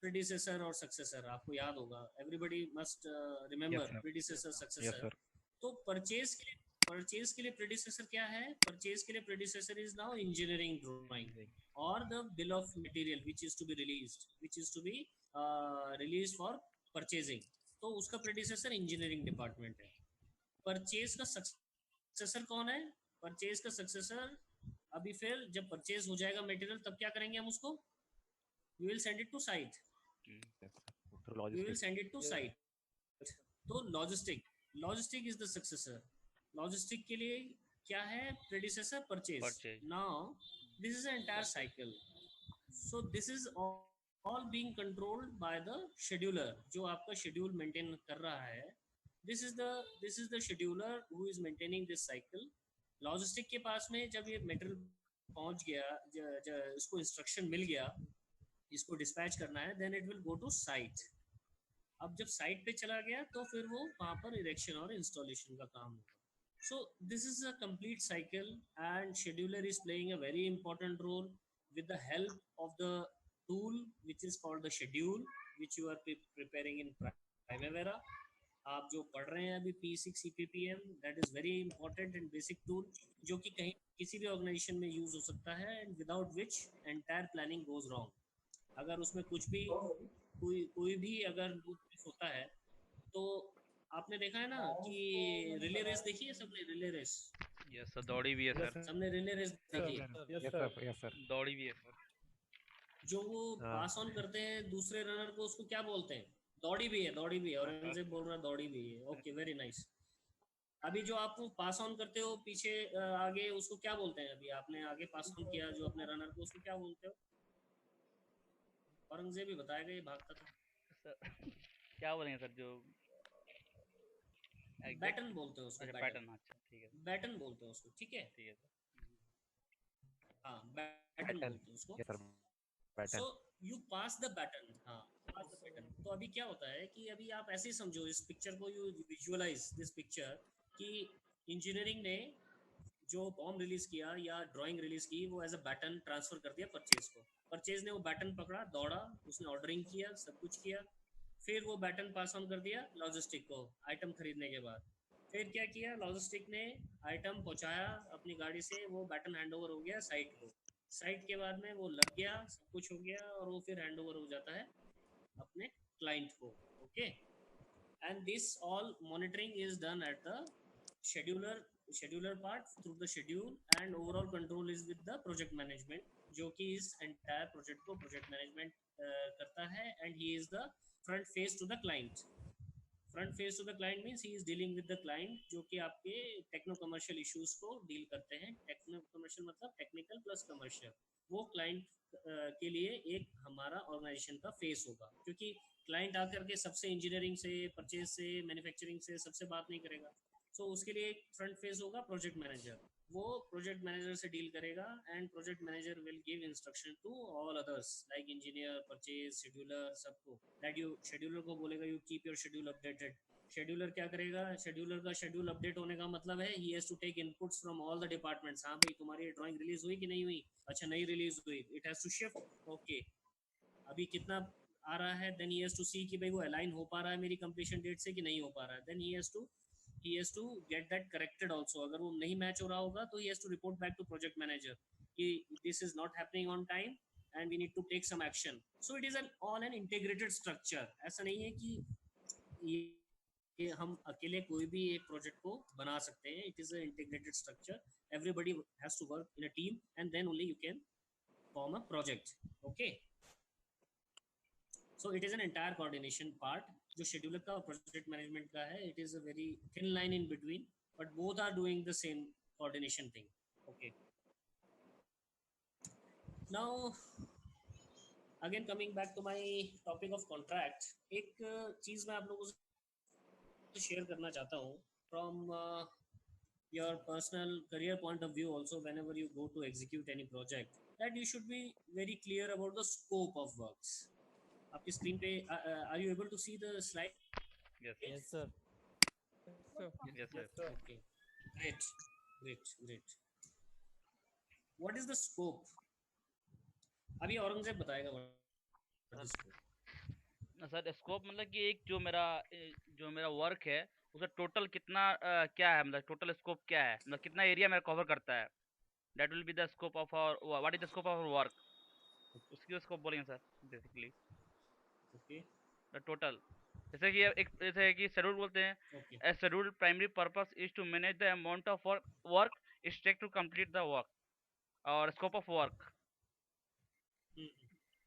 प्रीडिसेसर और सक्सेसर, आपको याद होगा, everybody must Yes, remember sir. Predecessor Yes, successor. sir. तो परचेज के लिए प्रीडिसेसर क्या है? परचेज के लिए predecessor is now engineering drawing और the bill of material which is to be released for purchasing. तो उसका प्रीडिसेसर इंजीनियरिंग डिपार्टमेंट है. परचेज का सक्सेसर कौन है? परचेज का सक्सेसर अभी फिर जब परचेज हो जाएगा मटेरियल, तब क्या करेंगे हम उसको? We will send it to site. Yes, sir. We will Logistics. send it to Yes. site. तो logistic is the successor. Logistic के लिए क्या है? Predecessor purchase. Purchase. Now this is entire cycle. So this is all being controlled by the scheduler, जो आपका शेड्यूल मेंटेन कर रहा है. This is the scheduler who is maintaining this cycle. Logistic के पास में जब ये मटेरियल पहुंच गया, इसको इंस्ट्रक्शन मिल गया, इसको डिस्पैच करना है, then it will go to site. अब जब साइट पे चला गया तो फिर वो वहाँ पर इरेक्शन और इंस्टॉलेशन का काम होगा. So this is a complete cycle, and scheduler is playing a very important role with the help of the tool which is called the schedule, which you are preparing in Primavera. आप जो पढ़ रहे हैं अभी P6 EPPM, that is very important and basic tool जो कि कहीं किसी भी ऑर्गेनाइजेशन में यूज हो सकता है, and without which entire planning goes wrong. अगर उसमें कुछ भी कोई भी अगर होता है तो आपने देखा है ना कि रिले रेस देखी है सबने? रिले रेस यस सर, दौड़ी भी है सर, सबने रिले रेस देखी है. Yes sir, yes sir. दौड़ी भी है सर. जो वो हाँ. पास ऑन करते हैं दूसरे रनर को, उसको क्या बोलते हैं? दौड़ी भी है, दौड़ी भी है. और इनसे बोल रहा दौड़ी भी है. Okay, very nice. अभी जो आप पास ऑन करते हो पीछे आगे, उसको क्या बोलते हैं? अभी आपने आगे पास ऑन किया जो अपने रनर को, उसको क्या बोलते हो? औरंगजेब ही बताएगा, ये भागता था. सर क्या बोलेंगे सर? जो बैटन बोलते हैं उसको. अच्छा, बैटन. पैटर्न. अच्छा, ठीक है बैटन बोलते हैं उसको. ठीक है. ठीक है सर. हाँ, बैटन पैटर्न. बोलते हैं उसको. Yes sir, pattern. So you pass the baton. हाँ, पास द बैटन. तो अभी क्या होता है कि अभी आप ऐसे ही समझो इस पिक्चर को, यू विजुअलाइज दिस पिक्चर कि इंजीनियरिंग ने जो बॉम्ब रिलीज किया या ड्राइंग रिलीज की, वो एज अ बैटन ट्रांसफर कर दिया परचेज को. परचेज ने वो बैटन पकड़ा, दौड़ा, उसने ऑर्डरिंग किया, सब कुछ किया. फिर वो बैटन पास ऑन कर दिया लॉजिस्टिक को आइटम खरीदने के बाद. फिर क्या किया, लॉजिस्टिक ने आइटम पहुंचाया अपनी गाड़ी से, वो बैटन हैंडओवर हो गया साइट को. साइट के बाद में वो लग गया, सब कुछ हो गया, और वो फिर हैंडओवर हो जाता है अपने क्लाइंट को. Okay. And this all monitoring is done at the scheduler part through the schedule, and overall control is with the project management, जो कि इस entire project को project management करता है. and he is the front face to the client. front face to the client means he is dealing with the client, जो कि आपके टेक्नो कमर्शियल इश्यूज को डील करते हैं. टेक्नो कमर्शियल मतलब टेक्निकल प्लस कमर्शियल. वो क्लाइंट के लिए एक हमारा ऑर्गेनाइजेशन का फेस होगा, क्योंकि क्लाइंट आकर के सबसे इंजीनियरिंग से, परचेज से, मैन्युफैक्चरिंग से सबसे बात नहीं करेगा. तो उसके लिए एक फ्रंट फेस होगा प्रोजेक्ट मैनेजर. वो प्रोजेक्ट मैनेजर से डील करेगा, and project manager will give instruction to all others like engineer, purchase, scheduler, सबको. दैट यू शेड्यूलर को बोलेगा you keep your schedule updated. Scheduler क्या करेगा? शेड्यूलर का शेड्यूल अपडेट होने का मतलब है he has to take inputs from all the departments. हाँ भाई, तुम्हारी ड्राइंग रिलीज हुई कि नहीं हुई? अच्छा, नहीं रिलीज हुई, it has to shift. Okay, अभी कितना आ रहा है? Then he has to see कि भाई वो अलाइन हो पा रहा है मेरी कंप्लीशन डेट से कि नहीं हो पा रहा है. Then he has to get that corrected also. अगर वो नहीं मैच हो रहा होगा तो he has to report back to project manager कि this is not happening on time and we need to take some action. So it is an all an integrated structure. ऐसा नहीं है कि ये हम अकेले कोई भी एक प्रोजेक्ट को बना सकते हैं. It is a integrated structure. Everybody has to work in a team, and then only you can form a project. Okay. So it is an entire coordination part. जो शेड्यूलर का और प्रोजेक्ट मैनेजमेंट का है, it is a very thin line in between, but both are doing the same coordination thing. Okay. Now, again coming back to my topic of contract, एक चीज मैं आप लोगों से शेयर करना चाहता हूँ from your personal career point of view also. Whenever you go to execute any project, that you should be very clear about the scope of works. आपकी स्क्रीन पे are you able to see the slide? Yes sir. Yes sir. Okay, great. What is the scope? अभी औरंगजेब बताएगा what is scope. Sir scope मतलब कि एक जो मेरा वर्क है उसका टोटल कितना क्या है, मतलब टोटल स्कोप क्या है, मतलब कितना एरिया मेरा कवर करता है. That will be the scope of our, what is the scope of our work. उसकी स्कोप बोलेंगे sir basically. Okay. The total, जैसे कि एक जैसे है कि शेड्यूल बोलते हैं. Okay. A schedule primary purpose is to manage the amount of work is take to complete the work, और स्कोप ऑफ वर्क.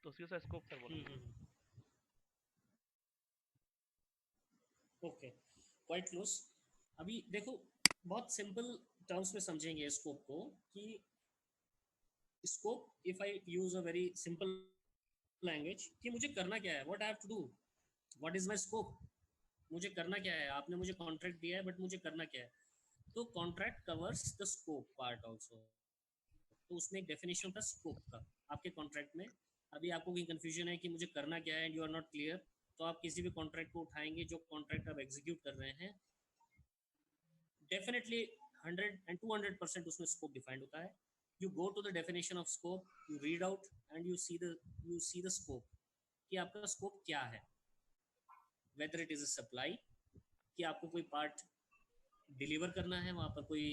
तो उसी से स्कोप सर बोलेंगे. Okay, quite close. अभी देखो, बहुत सिंपल टर्म्स में समझेंगे स्कोप को कि scope, if I use a very simple language, कि मुझे करना क्या है, what I have to do, what is my scope, मुझे करना क्या है. आपने मुझे कॉन्ट्रैक्ट दिया है, बट मुझे करना क्या है. तो contract covers the scope part also. तो उसमें एक डेफिनेशन था स्कोप का आपके कॉन्ट्रैक्ट में. अभी आपको कहीं कंफ्यूजन है कि मुझे करना क्या है and you are not clear, तो आप किसी भी कॉन्ट्रैक्ट को उठाएंगे, जो कॉन्ट्रैक्ट आप एग्जीक्यूट कर रहे हैं, डेफिनेटली 100 and 200% उसमें स्कोप डिफाइंड होता है. You go to the definition of scope, you read out and you see the scope कि आपका स्कोप क्या है. Whether it is a supply, कि आपको कोई पार्ट डिलीवर करना है, वहाँ पर कोई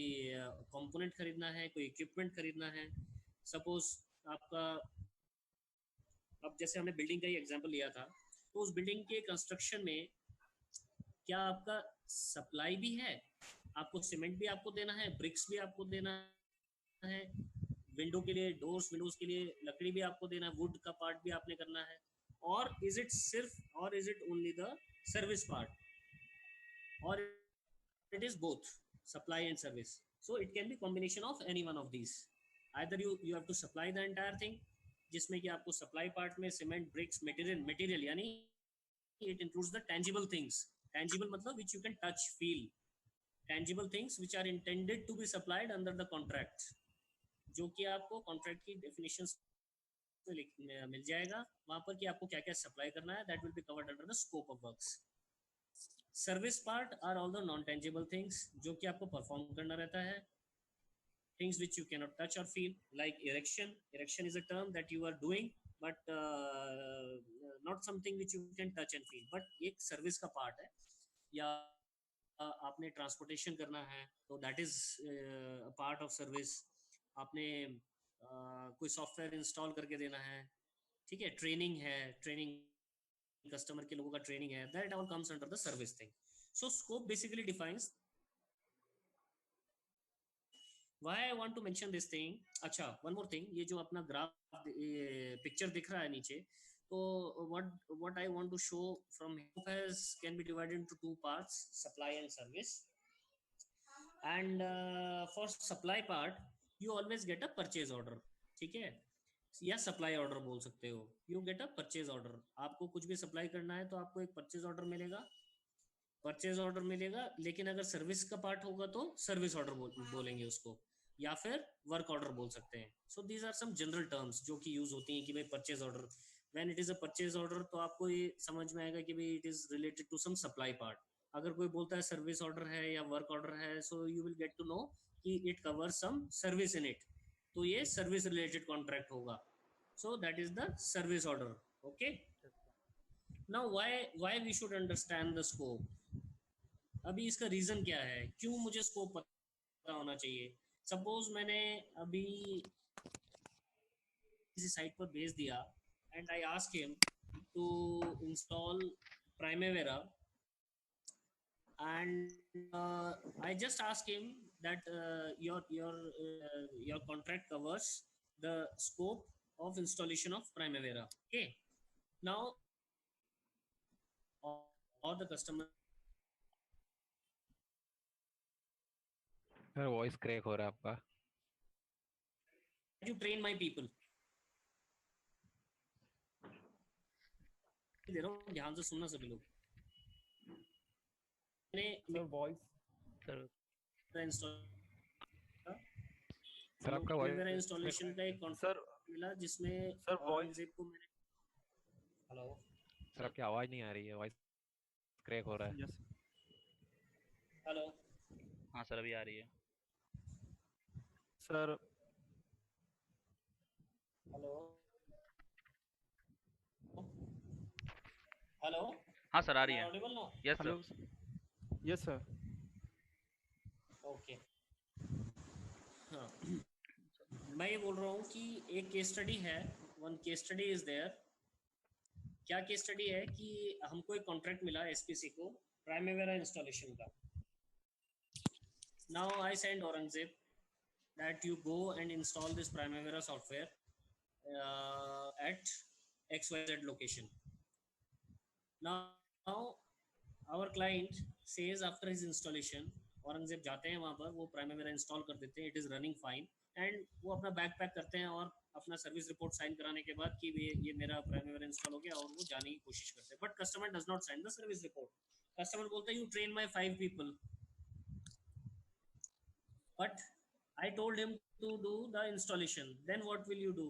कंपोनेंट खरीदना है, कोई इक्विपमेंट खरीदना है. सपोज आपका, अब जैसे हमने बिल्डिंग का ही एग्जांपल लिया था, तो उस बिल्डिंग के कंस्ट्रक्शन में क्या आपका सप्लाई भी है, आपको सीमेंट भी आपको देना है, ब्रिक्स भी आपको देना है, विंडो के लिए विंडोज के लिए लकड़ी भी आपको देना है, वुड का पार्ट भी आपने करना है, और is it only the service part, और it is both supply and service. So it can be combination of any one of these. Either you have to supply the entire thing, जिसमें कि आपको supply part में cement, bricks, material यानी it includes the tangible things. Tangible मतलब which you can touch, feel. Tangible things which are intended to be supplied under the contract, जो कि आपको contract की definitions में मिल जाएगा वहाँ पर कि आपको क्या क्या सप्लाई करना है. That will be covered under the scope of works. Service part are all the non tangible things, जो कि आपको परफॉर्म करना रहता है. Things which you can not touch और feel, like erection is a term that you are doing but not something which you can touch and feel, but एक सर्विस का पार्ट है. या आपने ट्रांसपोर्टेशन करना है तो that is part of service. आपने कोई सॉफ्टवेयर इंस्टॉल करके देना है, ठीक है, ट्रेनिंग कस्टमर के लोगों का ट्रेनिंग है, that all comes under the service thing. So scope basically defines why I want to mention this thing. अच्छा, वन मोर थिंग, ये जो अपना ग्राफ पिक्चर दिख रहा है नीचे, तो what I want to show from here can be divided into two parts, supply and service. And for supply part you always get a purchase order, ठीक है, या सप्लाई ऑर्डर बोल सकते हो. You get a purchase order, आपको कुछ भी सप्लाई करना है तो आपको एक परचेज ऑर्डर मिलेगा. लेकिन अगर सर्विस का पार्ट होगा तो सर्विस ऑर्डर बोलेंगे उसको, या फिर वर्क ऑर्डर बोल सकते हैं. So these are some general terms जो कि यूज होती हैं कि भाई purchase order, when it is a purchase order तो आपको ये समझ में आएगा कि भाई it is related to some supply part. अगर कोई बोलता है सर्विस ऑर्डर है या वर्क ऑर्डर है, so you will get to know कि it cover some service in it, तो ये सर्विस रिलेटेड कॉन्ट्रैक्ट होगा. So that is the service order. Okay, now why we should understand the scope. अभी इसका रीजन क्या है, क्यों मुझे स्कोप पता होना चाहिए. सपोज मैंने अभी किसी साइट पर भेज दिया and I ask him to install Primavera, and I just ask him that your contract covers the scope of installation of Primavera. Okay, now all the customer, sir voice crack हो रहा है आपका. you train my people, दे रहा हूँ ध्यान से सुनना सभी लोग. मैंने वॉइस सर आपका मेरा वॉइस इंस्टॉलेशन का एक कॉन्ट्रैक्ट मिला जिसमें सर, औरंगजेब को मैंने, हेलो सर आपकी आवाज नहीं आ रही है, वॉइस क्रैक हो रहा है. यस हेलो, हाँ सर अभी आ रही है. सर. हेलो हेलो, हाँ सर आ रही है. Audible no. Yes hello. Sir. Yes sir. Okay, हाँ, मैं ये बोल रहा हूँ कि एक केस स्टडी है, one case study is there. क्या केस स्टडी है कि हमको एक कॉन्ट्रैक्ट मिला एसपीसी को प्राइमेवेरा इंस्टॉलेशन का. Now I send Aurangzeb that you go and install this Primavera software at XYZ location. Now our client says after his installation, Aurangzeb जाते हैं वहाँ पर, वो Primavera इंस्टॉल कर देते हैं, it is running fine, and वो अपना बैग पैक करते हैं और अपना सर्विस रिपोर्ट साइन कराने के बाद कि ये मेरा Primavera इंस्टॉल हो गया, और वो जाने की कोशिश करते हैं. But customer does not sign the service report. Customer बोलता है you train my 5 people, but I told him to do the installation. Then what will you do?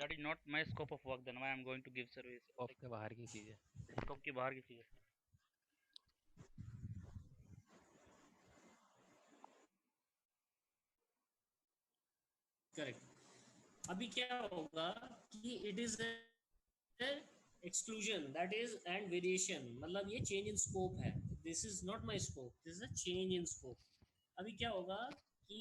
That is not my scope of work. Then why I'm going to give service? Scope के बाहर की चीज है. स्कोप की बाहर की चीज है. करेक्ट. अभी क्या होगा कि it is exclusion that is and variation, मतलब ये चेंज इन स्कोप है. This is not my scope, this is a change in scope. अभी क्या होगा कि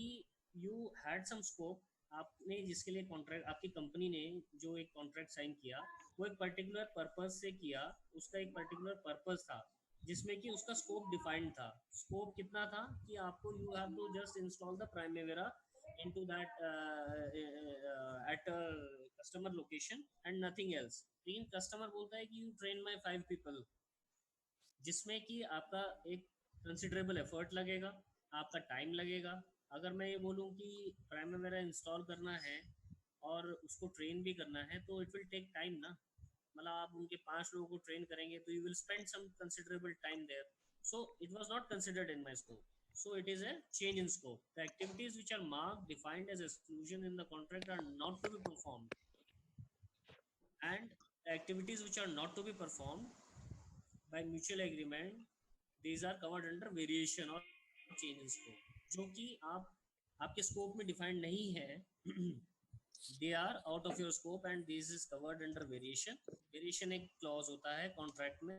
यू हैड सम स्कोप, आपने जिसके लिए कॉन्ट्रैक्ट, आपकी कंपनी ने जो एक कॉन्ट्रैक्ट साइन किया वो एक पर्टिकुलर पर्पज से किया, उसका एक पर्टिकुलर पर्पज था जिसमें कि उसका स्कोप डिफाइंड था. स्कोप कितना था कि आपको you have to just install the Primavera into that at a customer location and nothing else. लेकिन कस्टमर बोलता है कि यू ट्रेन माई 5 पीपल, जिसमें कि आपका एक कंसिडरेबल एफर्ट लगेगा, आपका टाइम लगेगा. अगर मैं ये बोलूँ कि प्राइमेवेरा इंस्टॉल करना है और उसको ट्रेन भी करना है तो इट विल टेक टाइम ना. मतलब आप उनके 5 लोगों को ट्रेन करेंगे तो you will spend some considerable time there. So it was not considered in my scope. So it is a change in scope. The activities which are marked defined as exclusion in the contract are not to be performed, and the activities which are not to be performed by mutual agreement, these are covered under variation or change in scope. जो कि आप आपके स्कोप में डिफाइंड नहीं है, they are out of your scope and this is covered under variation. Variation एक क्लॉज होता है कॉन्ट्रैक्ट में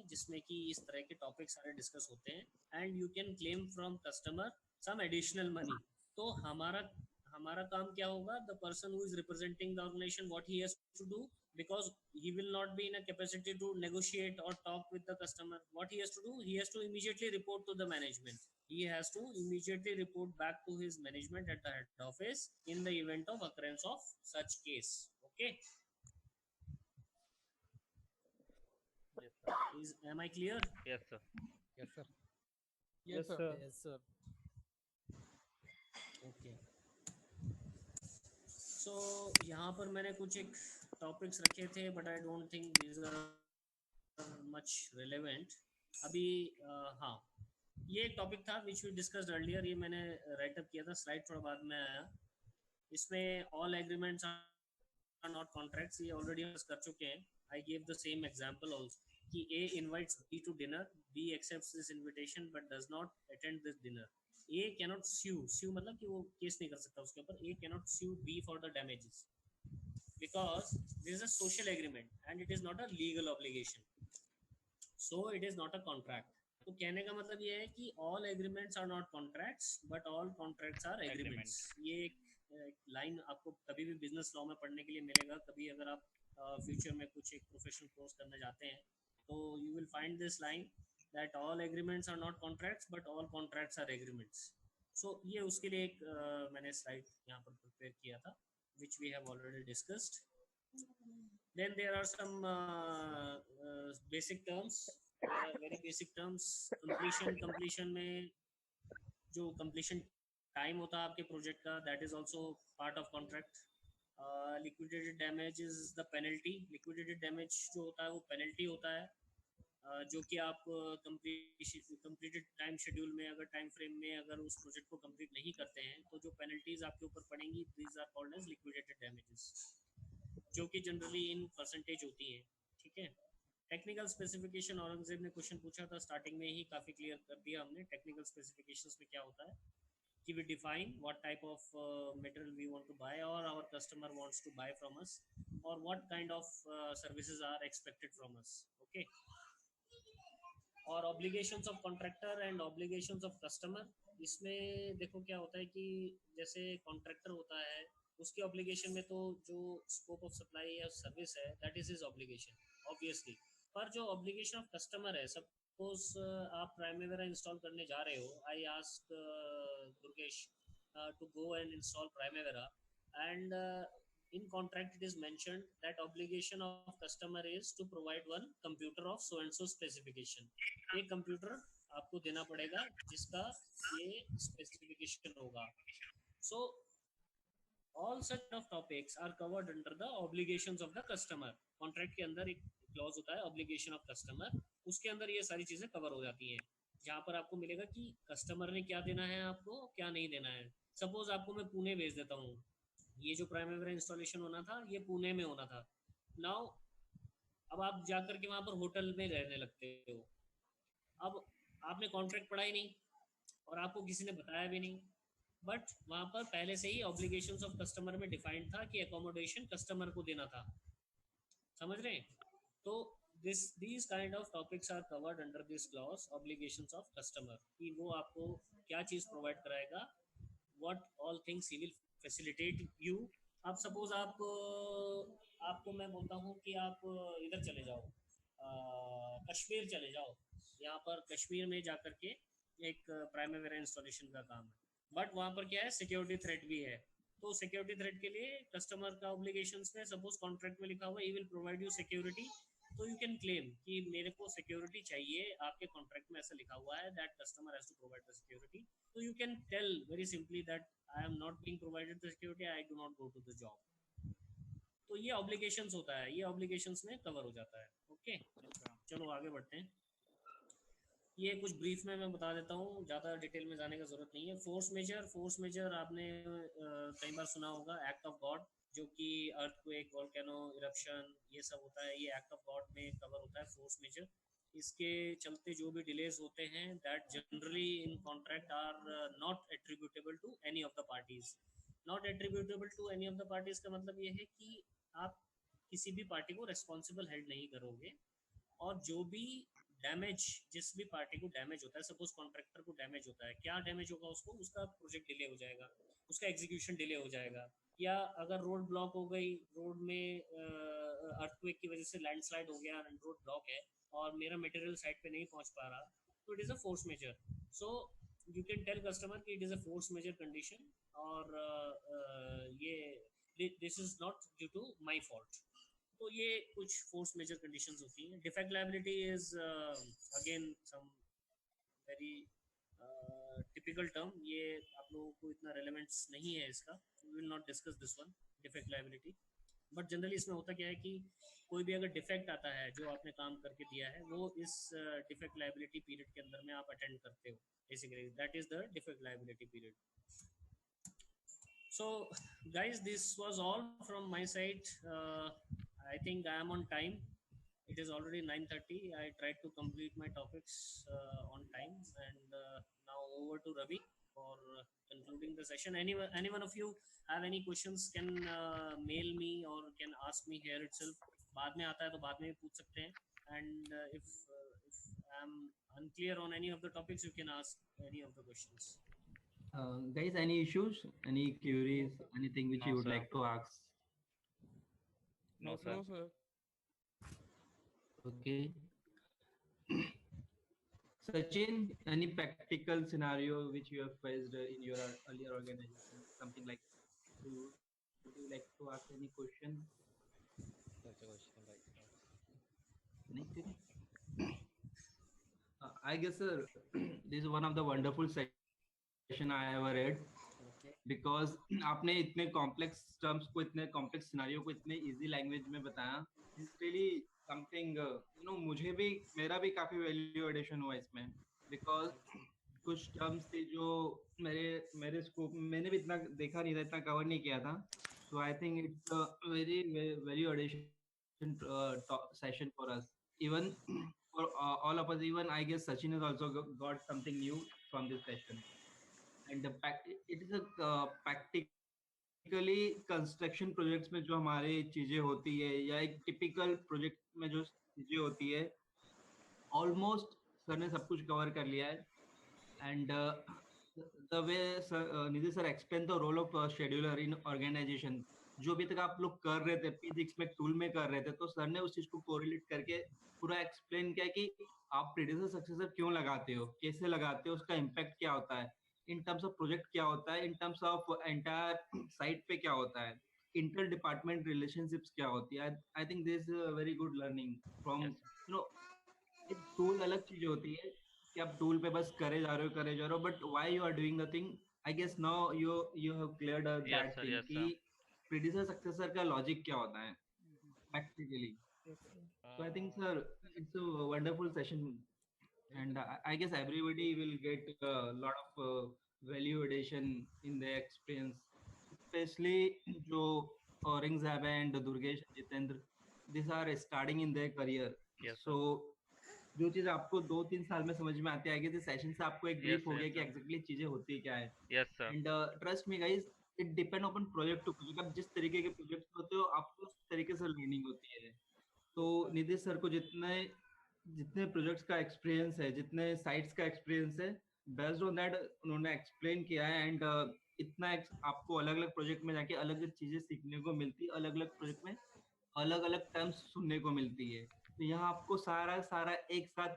जिसमें कि इस तरह के टॉपिक सारे डिस्कस होते हैं. And you can claim from customer some additional money. तो हमारा काम क्या होगा, the person who is representing the organisation, what he has to do, because he will not be in a capacity to negotiate or talk with the customer. What he has to do, he has to immediately report to the management. He has to immediately report back to his management at the head office in the event of occurrence of such case. Okay, Yes, sir. am I clear? Yes, sir. Yes sir. Yes, sir. Yes, sir. Okay. So यहाँ पर मैंने कुछ एक टॉपिक्स रखे थे but I don't think these are much relevant. अभी हाँ, ये एक टॉपिक था विच वी डिस्कस्ड अर्लियर, ये मैंने राइट अप किया था, स्लाइड थोड़ा बाद में आया. इसमें all agreements are not contracts, ये ऑलरेडी डिस्कस कर चुके हैं. I give the same example also कि A invites B to dinner, B accepts this invitation but does not attend this dinner. A cannot sue मतलब कि वो केस नहीं कर सकता उसके ऊपर. A cannot sue B for the damages because this is a social agreement and it is not a legal obligation, so it is not a contract. तो कहने का मतलब ये है कि all agreements are not contracts but all contracts are agreements. ये एक लाइन आपको कभी भी बिजनेस लॉ में पढ़ने के लिए मिलेगा. कभी अगर आप फ्यूचर में कुछ एक प्रोफेशनल कोर्स करने जाते हैं तो you will find this line that all agreements are not contracts but all contracts are agreements. So ये उसके लिए एक मैंने स्लाइड यहाँ पर प्रिपेयर किया था which we have already discussed. Then there are some basic terms, very basic terms. completion में जो completion time होता है आपके प्रोजेक्ट का, that is also part of contract. Liquidated damage is the penalty. Liquidated damage जो होता है वो penalty होता है, जो कि आप कंप्लीटेड टाइम शेड्यूल में, अगर टाइम फ्रेम में अगर उस प्रोजेक्ट को कंप्लीट नहीं करते हैं तो जो पेनल्टीज आपके ऊपर पड़ेंगी, these are called as liquidated damages, जो कि जनरली इन परसेंटेज होती हैं. ठीक है. टेक्निकल स्पेसिफिकेशन औरंगजेब ने क्वेश्चन पूछा था स्टार्टिंग में ही, काफ़ी क्लियर कर दिया हमने. टेक्निकल स्पेसिफिकेशंस में क्या होता है कि we define what type of material we want to buy or our customer wants to buy from us or what kind of services are expected from us. Okay. और obligations of contractor and obligations of customer, इसमें देखो क्या होता है कि जैसे कॉन्ट्रैक्टर होता है उसकी ऑब्लिगेशन में तो जो स्कोप ऑफ सप्लाई या सर्विस है that is his obligation obviously. पर जो ऑब्लिगेशन ऑफ कस्टमर है, सपोज आप प्राइमेवेरा इंस्टॉल करने जा रहे हो, I ask Durgesh to go and install Primavera and in contract it is mentioned that obligation of customer is to provide one computer of so and so specification. एक कंप्यूटर आपको देना पड़ेगा जिसका ये स्पेसिफिकेशन होगा. So all such of topics are covered under the obligations of the customer. Contract के अंदर एक क्लॉज होता है ऑब्लिगेशन ऑफ कस्टमर, उसके अंदर ये सारी चीजें कवर हो जाती हैं, जहाँ पर आपको मिलेगा कि कस्टमर ने क्या देना है आपको, क्या नहीं देना है. सपोज आपको मैं पुणे भेज देता हूँ, ये जो प्राइमरी इंस्टॉलेशन होना था ये पुणे में होना था। नाउ अब आप जाकर के वहाँ पर होटल में रहने लगते हो। अब आपने कॉन्ट्रैक्ट पढ़ा ही नहीं और आपको किसी ने बताया भी नहीं, बट वहाँ पर पहले से ही ऑब्लिगेशंस ऑफ कस्टमर में डिफाइंड था कि अकोमोडेशन कस्टमर को देना था। समझ रहे हैं? तो this these kind of topics are covered under this clause obligations of customer, कि वो आपको क्या चीज़ प्रोवाइड कराएगा, what all things he will facilitate you. आप सपोज आपको मैं बोलता हूँ कि आप इधर चले जाओ, कश्मीर चले जाओ। यहाँ पर कश्मीर में जाकर के एक प्राइमरी इंस्टॉलेशन का काम है, बट वहाँ पर क्या है, सिक्योरिटी थ्रेट भी है। तो सिक्योरिटी थ्रेट के लिए कस्टमर का ऑब्लिगेशंस में सपोज कॉन्ट्रैक्ट में लिखा हुआ he will provide you security, तो यू कैन क्लेम कि मेरे को सिक्योरिटी चाहिए, आपके कॉन्ट्रैक्ट में ऐसा लिखा हुआ है that customer has to provide the security. तो you can tell very simply that I am not being provided the security, I do not go to the job. तो ये ऑब्लिगेशंस होता है, ये ऑब्लिगेशंस में कवर हो जाता है। ओके, अच्छा चलो आगे बढ़ते हैं। ये कुछ ब्रीफ में मैं बता देता हूँ, ज़्यादा डिटेल में जाने का ज़रूरत नहीं है। फोर्स मेजर आपने कई बार सुना होगा, एक्ट ऑफ गॉड, जो कि अर्थक्वेक, वोल्केनो इरप्शन, ये सब होता है, ये एक्ट ऑफ गॉड में कवर होता है फोर्स मेजर। इसके चलते जो भी डिलेज होते हैं that generally in contract are not attributable to any of the parties. Not attributable to any of the parties का मतलब ये है कि आप किसी भी पार्टी को रिस्पॉन्सिबल हेल्ड नहीं करोगे, और जो भी डैमेज, जिस भी पार्टी को डैमेज होता है, सपोज कॉन्ट्रैक्टर को डैमेज होता है, क्या डैमेज होगा उसको, उसका प्रोजेक्ट डिले हो जाएगा, उसका एग्जीक्यूशन डिले हो जाएगा। या अगर रोड ब्लॉक हो गई, रोड में अर्थक्वेक की वजह से लैंडस्लाइड हो गया, रोड ब्लॉक है और मेरा मटेरियल साइट पे नहीं पहुंच पा रहा, तो it is a force majeure. So you can tell customer कि it is a force majeure condition, और ये this is not due to my fault. तो ये कुछ फोर्स मेजर कंडीशंस होती हैं। Defect liability is again some very typical term, ये आप लोगों को इतना रेलेवेंस नहीं है इसका, we will not discuss this one, defect liability. But generally इसमें होता क्या है कि कोई भी अगर डिफेक्ट आता है जो आपने काम करके दिया है, वो इस डिफेक्ट लायबिलिटी पीरियड के अंदर में आप अटेंड करते हो, basically that is the defect liability period. So guys, this was all from my side. I think I am on time. It is already 9:30. I tried to complete my topics on time, and now over to Ravi for concluding the session. Anyone of you have any questions can mail me or can ask me here itself. बाद में आता है तो बाद में भी पूछ सकते हैं, and if I am unclear on any of the topics, you can ask any of the questions. Guys, any issues, any queries, anything which No, you would sir. like to ask? No, sir. No, sir. Okay. Sachin, any practical scenario which you have faced in your earlier organization, something like, would you like to ask any question? Such a question right now. Anything? I guess, sir, this is one of the wonderful session I ever read. Okay. Because आपने इतने कॉम्प्लेक्स टर्म्स को, इतने कॉम्प्लेक्स सिनारियो को इतने इजी लैंग्वेज में बताया, it's really something, you know, मुझे भी, मेरा भी काफी वैल्यू एडिशन हुआ इसमें, बिकॉज कुछ टर्म्स थे जो मेरे मेरे स्कोप में मैंने भी इतना देखा नहीं था, इतना कवर नहीं किया था। So I think it's very value addition session for us, even for all of us. Even I guess Sachin has also got something new from this session. And it is a practically construction projects में जो हमारे चीजें होती है, या एक टिपिकल प्रोजेक्ट में जो चीजें होती है, ऑलमोस्ट सर ने सब कुछ कवर कर लिया है। And the way Nidhi sir explain the role of scheduler in organisation, जो अभी तक आप लोग कर रहे थे P6 में टूल में कर रहे थे, तो सर ने उस चीज को कोरिलेट करके पूरा एक्सप्लेन किया कि आप प्रीडिसेसर सक्सेसर क्यों लगाते हो, कैसे लगाते हो, उसका इम्पैक्ट क्या होता है, इन टर्म्स ऑफ प्रोजेक्ट क्या होता है, in terms of entire site पे क्या होता है, इंटर डिपार्टमेंट रिलेशनशिप्स क्या होती है। I think this very good learning from, Yes, you know, एक टूल अलग चीज होती है कि आप टूल पे बस करे जा रहे हो, but why you are doing the thing. I guess now you have cleared yes, that sir. Thing Yes, कि sir. प्रीडिसेसर सक्सेसर का लॉजिक क्या होता है practically. So I think, sir, it's a wonderful session, and I guess everybody will get a lot of value addition in their experience. especially जो Aurangzeb and Durgesh, Jitendra, these are starting in their career. Yes, So जो चीज आपको 2-3 साल में समझ में आती आएगी, तो सेशन से आपको एक ब्रीफ Yes, हो गया yes, कि sir. एग्जैक्टली चीजें होती क्या है. Yes, sir. And trust me guys, it depend upon project to project. आप जिस तरीके के प्रोजेक्ट होते हो आपको उस तरीके से लर्निंग होती है. तो निधि सर को जितने जितने प्रोजेक्ट्स का एक्सपीरियंस है, जितने साइट्स का एक्सपीरियंस है, बेस्ड ऑन दैट उन्होंने एक्सप्लेन किया है. एंड आपको अलग अलग प्रोजेक्ट में जाके अलग अलग चीजें सीखने को मिलती है, अलग अलग प्रोजेक्ट में अलग अलग टर्म्स सुनने को मिलती है. तो यहाँ आपको सारा सारा एक साथ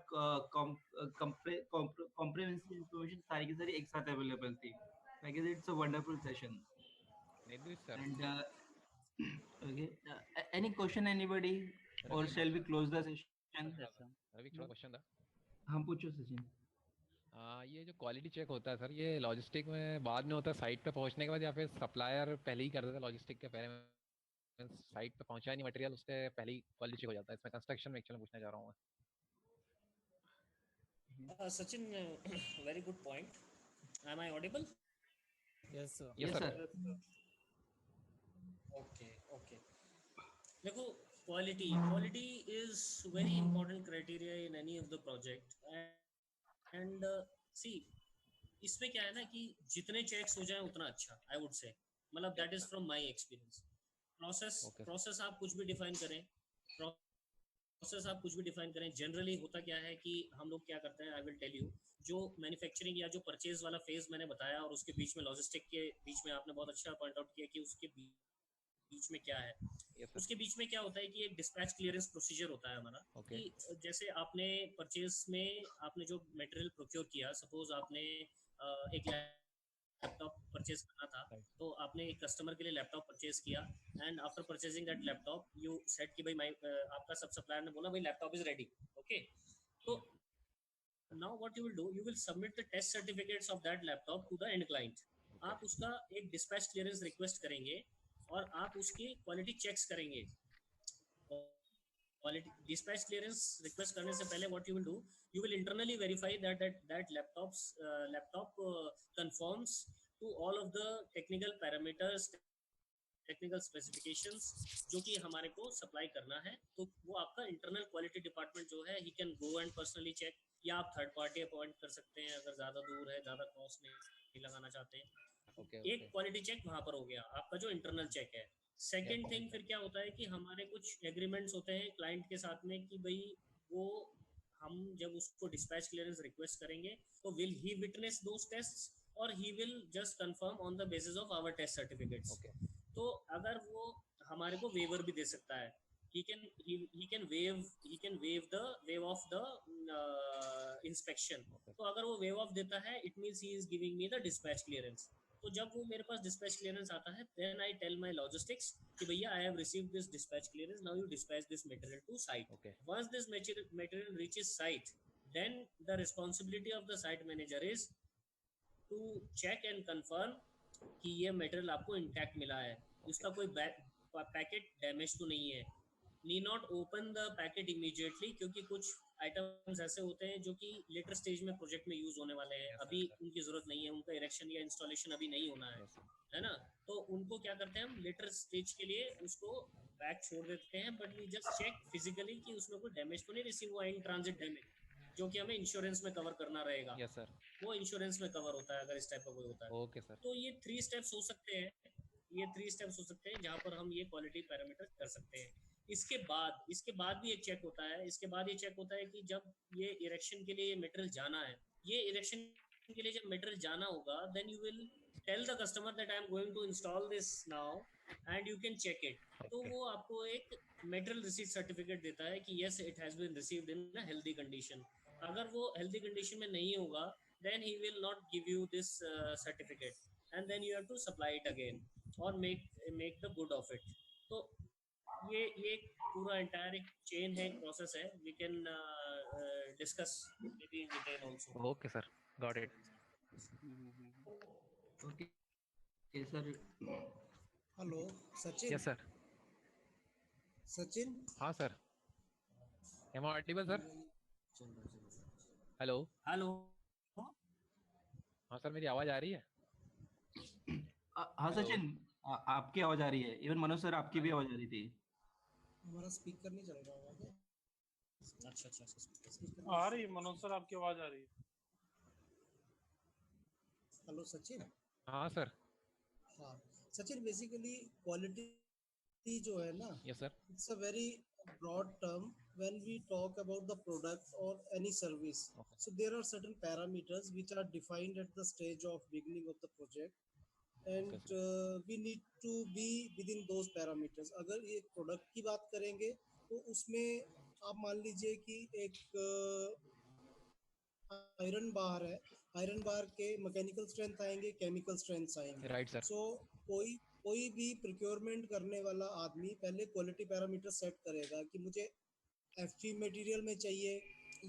कॉम्प्रिहेंसिव इंफॉर्मेशन सारी की सारी एक साथ अवेलेबल थी. I guess it's a wonderful session. Nidhi sir. And okay, any question anybody, or Ravi, shall we close the session? Yes, sir. Ravi थोड़ा क्वेश्चन था. हम पूछो सचिन. ये जो क्वालिटी चेक होता है सर, ये लॉजिस्टिक में बाद में होता है साइट पे पहुंचने के बाद, या फिर सप्लायर पहले ही कर देता है लॉजिस्टिक के पहले में, साइट पे पहुंचा नहीं मटेरियल, उसके पहले ही क्वालिटी चेक हो जाता है? इसमें कंस्ट्रक्शन में एक्चुअली पूछना चाह रहा हूँ मैं. Sachin, very good point. Am I audible? Yes, sir. Yes, sir. Okay. देखो, quality is very important criteria in any of the project. And see, इसमें क्या है ना कि जितने चेक्स हो जाएं उतना अच्छा, I would say. मतलब that is from my experience. Process आप कुछ भी डिफाइन करें, जनरली होता क्या है कि हम लोग क्या करते हैं, आई विल टेल यू. जो मैन्युफैक्चरिंग या जो परचेज वाला फेज मैंने बताया, और उसके बीच में लॉजिस्टिक के बीच में आपने बहुत अच्छा पॉइंट आउट किया कि उसके बीच में क्या है. उसके बीच में क्या होता है कि एक डिस्पैच क्लियरेंस प्रोसीजर होता है हमारा. कि जैसे आपने परचेज में आपने जो मटेरियल प्रोक्योर किया, सपोज आपने एक लैपटॉप परचेज करना था, तो आपने एक कस्टमर के लिए लैपटॉप परचेज किया. And after purchasing that laptop you said कि भाई आपका सब सप्लायर ने बोला भाई लैपटॉप इज रेडी. ओके, तो now what you will do, you will submit the test certificates of that laptop to the end client. आप उसका एक डिस्पैच क्लियरेंस रिक्वेस्ट करेंगे और आप उसकी क्वालिटी चेक्स करेंगे. क्वालिटी डिस्पैच क्लियरेंस रिक्वेस्ट करने से पहले what you will do, you will internally verify that laptop confirms to all of the technical parameters, technical specifications जो कि हमारे को सप्लाई करना है. तो वो आपका इंटरनल क्वालिटी डिपार्टमेंट जो है, he can go and personally check, या आप थर्ड पार्टी अपॉइंट कर सकते हैं अगर ज़्यादा दूर है, ज़्यादा कॉस्ट नहीं लगाना चाहते हैं. एक क्वालिटी चेक वहाँ पर हो गया आपका जो इंटरनल चेक है. सेकेंड थिंग फिर क्या होता है कि हमारे कुछ एग्रीमेंट्स होते हैं क्लाइंट के साथ में कि भाई वो हम जब उसको डिस्पैच क्लियरेंस रिक्वेस्ट करेंगे तो will he witness those tests और he will just confirm on the basis of our test certificates. तो अगर वो हमारे को वेवर भी दे सकता है, he can waive off the inspection. तो अगर वो waive off देता है, it means he is giving me the dispatch clearance. तो जब वो मेरे पास dispatch clearance आता है, then I tell my logistics कि भैया I have received this dispatch clearance, now you dispatch this material to site. Once this material reaches site, then the responsibility of the site manager is to check and confirm कि ये मटेरियल आपको इंटैक्ट मिला है, उसका कोई पैकेट डैमेज तो नहीं है. Need not open the packet immediately, क्योंकि कुछ आइटम्स ऐसे होते हैं जो कि लेटर स्टेज में प्रोजेक्ट में यूज होने वाले हैं, अभी उनकी जरूरत नहीं है, उनका इरेक्शन या इंस्टॉलेशन अभी नहीं होना है ना. तो उनको क्या करते हैं हम, लेटर स्टेज के लिए उसको पैक छोड़ देते हैं, but we just check physically कि उसमें कोई डैमेज तो नहीं रिसीव हुआ, इन ट्रांजिट डैमेज, जो कि हमें इंश्योरेंस में कवर करना रहेगा. यस सर, वो इंश्योरेंस में कवर होता है अगर इस टाइप का कोई होता है. Okay sir. तो ये 3 स्टेप्स हो सकते हैं, जहाँ पर हम ये क्वालिटी पैरामीटर कर सकते हैं. इसके बाद भी एक चेक होता है. इसके बाद ये चेक होता है कि जब ये इरेक्शन के लिए ये मटेरियल जाना है, ये इरेक्शन के लिए जब मटेरियल जाना होगा, then you will tell the customer that I am going to install this now and you can check it. तो वो आपको एक मटेरियल रिसीट सर्टिफिकेट देता है कि yes it has been received in a healthy condition. अगर वो हेल्दी कंडीशन में नहीं होगा, then he will not give you this certificate, and then you have to supply it again or make the good of it. तो ये पूरा entire एक chain है, process है. We can discuss maybe in detail also. Okay sir, got it. Okay sir. Hello Sachin. Yes sir. Sachin. हाँ sir, am I audible sir? Hello. हाँ सर, मेरी आवाज आ रही है? हाँ सचिन, आपकी आवाज आ रही है, इवन मनोज सर आपकी भी आवाज आ रही थी। हमारा स्पीकर नहीं चल रहा होगा क्या? अच्छा अच्छा आ रही है मनोज सर, आपकी आवाज आ रही है। हेलो सचिन। हाँ सर। हाँ सचिन, बेसिकली क्वालिटी जो है ना, yes sir. it's a very broad term when we talk about the product or any service. Okay. So there are certain parameters which are defined at the stage of beginning of the project, and Okay, sir. we need to be within those parameters. अगर ये प्रोडक्ट की बात करेंगे तो उसमें आप मान लीजिए कि एक आयरन बार है, आयरन बार के मैकेनिकल स्ट्रेंथ आएंगे, केमिकल स्ट्रेंथ आएंगे। Right sir. सो कोई कोई भी प्रोक्योरमेंट करने वाला आदमी पहले क्वालिटी पैरामीटर सेट करेगा कि मुझे एफटी मटेरियल में चाहिए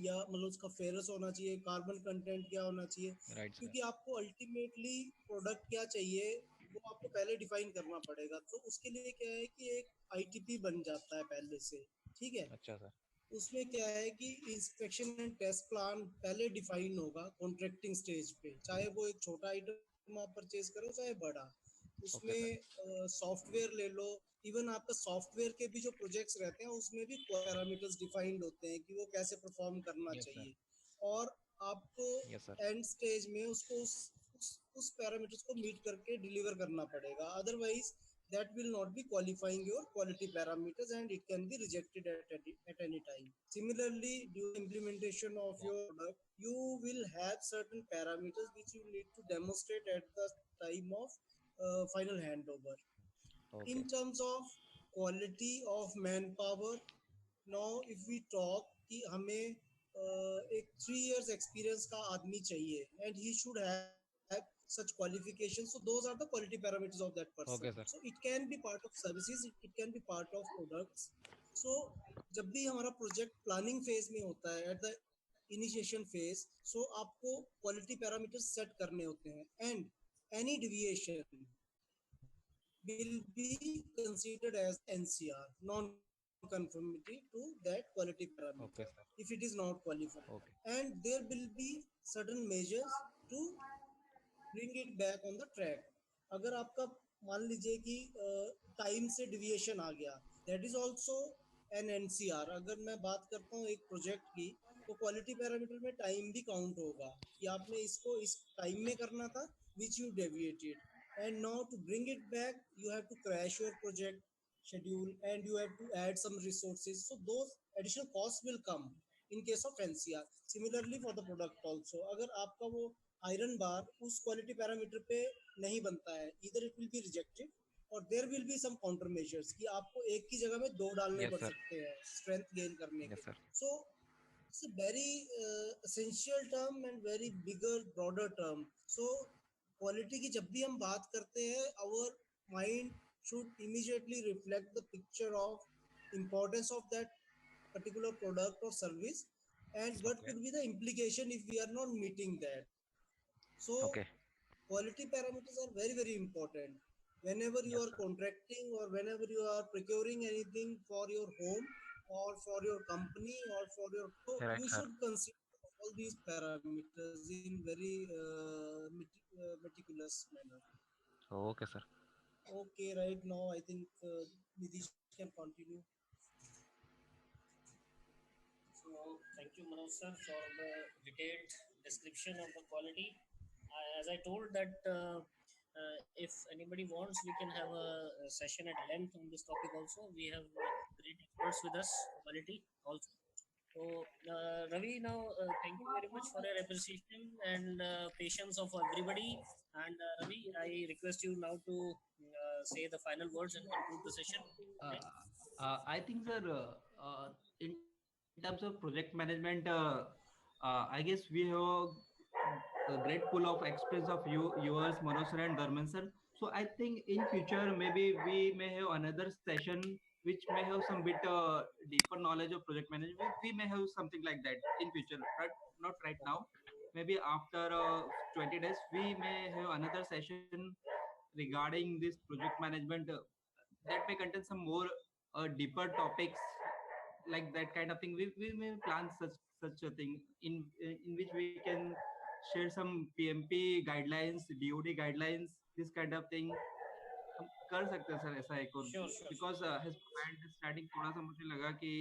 या मतलब उसका फेरस होना चाहिए, कार्बन कंटेंट क्या होना चाहिए, राइट सर। क्योंकि आपको अल्टीमेटली प्रोडक्ट क्या चाहिए वो आपको पहले डिफाइन करना पड़ेगा। तो उसके लिए क्या है कि एक आईटीपी बन जाता है पहले से, ठीक है। अच्छा सर। उसमें क्या है कि इंस्पेक्शन एंड टेस्ट प्लान पहले डिफाइन होगा कॉन्ट्रैक्टिंग स्टेज पे, चाहे वो एक छोटा आइटम आप परचेज करो चाहे बड़ा। Okay sir. उसमें सॉफ्टवेयर ले लो, इवन आपका सॉफ्टवेयर के भी जो प्रोजेक्ट्स रहते हैं उसमें भी पैरामीटर्स डिफाइंड होते हैं कि वो कैसे परफॉर्म करना यस सर। चाहिए, और आपको यस सर। एंड स्टेज में उसको उस पैरामीटर्स को मीट करके डिलीवर करना पड़ेगा, otherwise that will not be qualifying your quality parameters and it can be rejected at any time. Similarly, during implementation of your product, you will have certain parameters which you need to demonstrate at the time of final handover. Okay. In terms of quality of manpower, now if we talk कि हमें एक 3 years experience का आदमी चाहिए and he should have such qualifications, so those are the quality parameters of that person. Okay, sir. So it can be part of services, it can be part of products. So जब भी हमारा प्रोजेक्ट प्लानिंग फेज में होता है, एट द इनिशिएशन फेज, सो आपको क्वालिटी पैरामीटर्स सेट करने होते हैं, and any deviation will be considered as NCR, non-conformity to that quality parameter, Okay, sir. if it is not qualified. Okay. And there will be certain measures to bring it back on the track. अगर आपका मान लीजिए कि टाइम से डिविएशन आ गया, that is also an NCR. अगर मैं बात करता हूँ एक प्रोजेक्ट की, तो क्वालिटी पैरामीटर में टाइम भी काउंट होगा कि आपने इसको इस टाइम में करना था which you deviated, and now to bring it back you have to crash your project schedule and you have to add some resources, so those additional costs will come in case of NCR. Similarly for the product also, अगर आपका वो आयरन बार उस क्वालिटी पैरामीटर पे नहीं बनता है, either it will be rejected और there will be some counter measures कि आपको एक की जगह में 2 डालने Yes, पड़ sir. सकते हैं स्ट्रेंथ गेन करने Yes, के। sir. So it's a very essential term and very bigger broader term. So quality की जब भी हम बात करते हैं, our mind should immediately reflect the picture of importance of that particular product or service and what Okay. could be the implication if we are not meeting that. So Okay. quality parameters are very very important whenever you Yes, are sir. contracting or whenever you are procuring anything for your home or for your company or for your, so Right, you sir. should consider all these parameters in very meticulous manner. Okay, sir. Okay, right now I think Nitish can continue. So thank you, Manoj sir, for the detailed description of the quality. As I told that if anybody wants, we can have a session at length on this topic also. We have great experts with us, quality also. So Ravi, now thank you very much for your appreciation and patience of everybody. And Ravi, I request you now to say the final words and conclude the session. Okay? I think, sir, in terms of project management, I guess we have a great pool of experience of yours, Manoj sir and Dharman sir. So I think in future maybe we may have another session which may have some bit deeper knowledge of project management. We may have something like that in future, but not right now. Maybe after 20 days, we may have another session regarding this project management that may contain some more deeper topics, like that kind of thing. We may plan such a thing in which we can share some PMP guidelines, DOD guidelines, this kind of thing. हम कर सकते हैं सर ऐसा एक और, sure sure because his starting थोड़ा सा मुझे लगा कि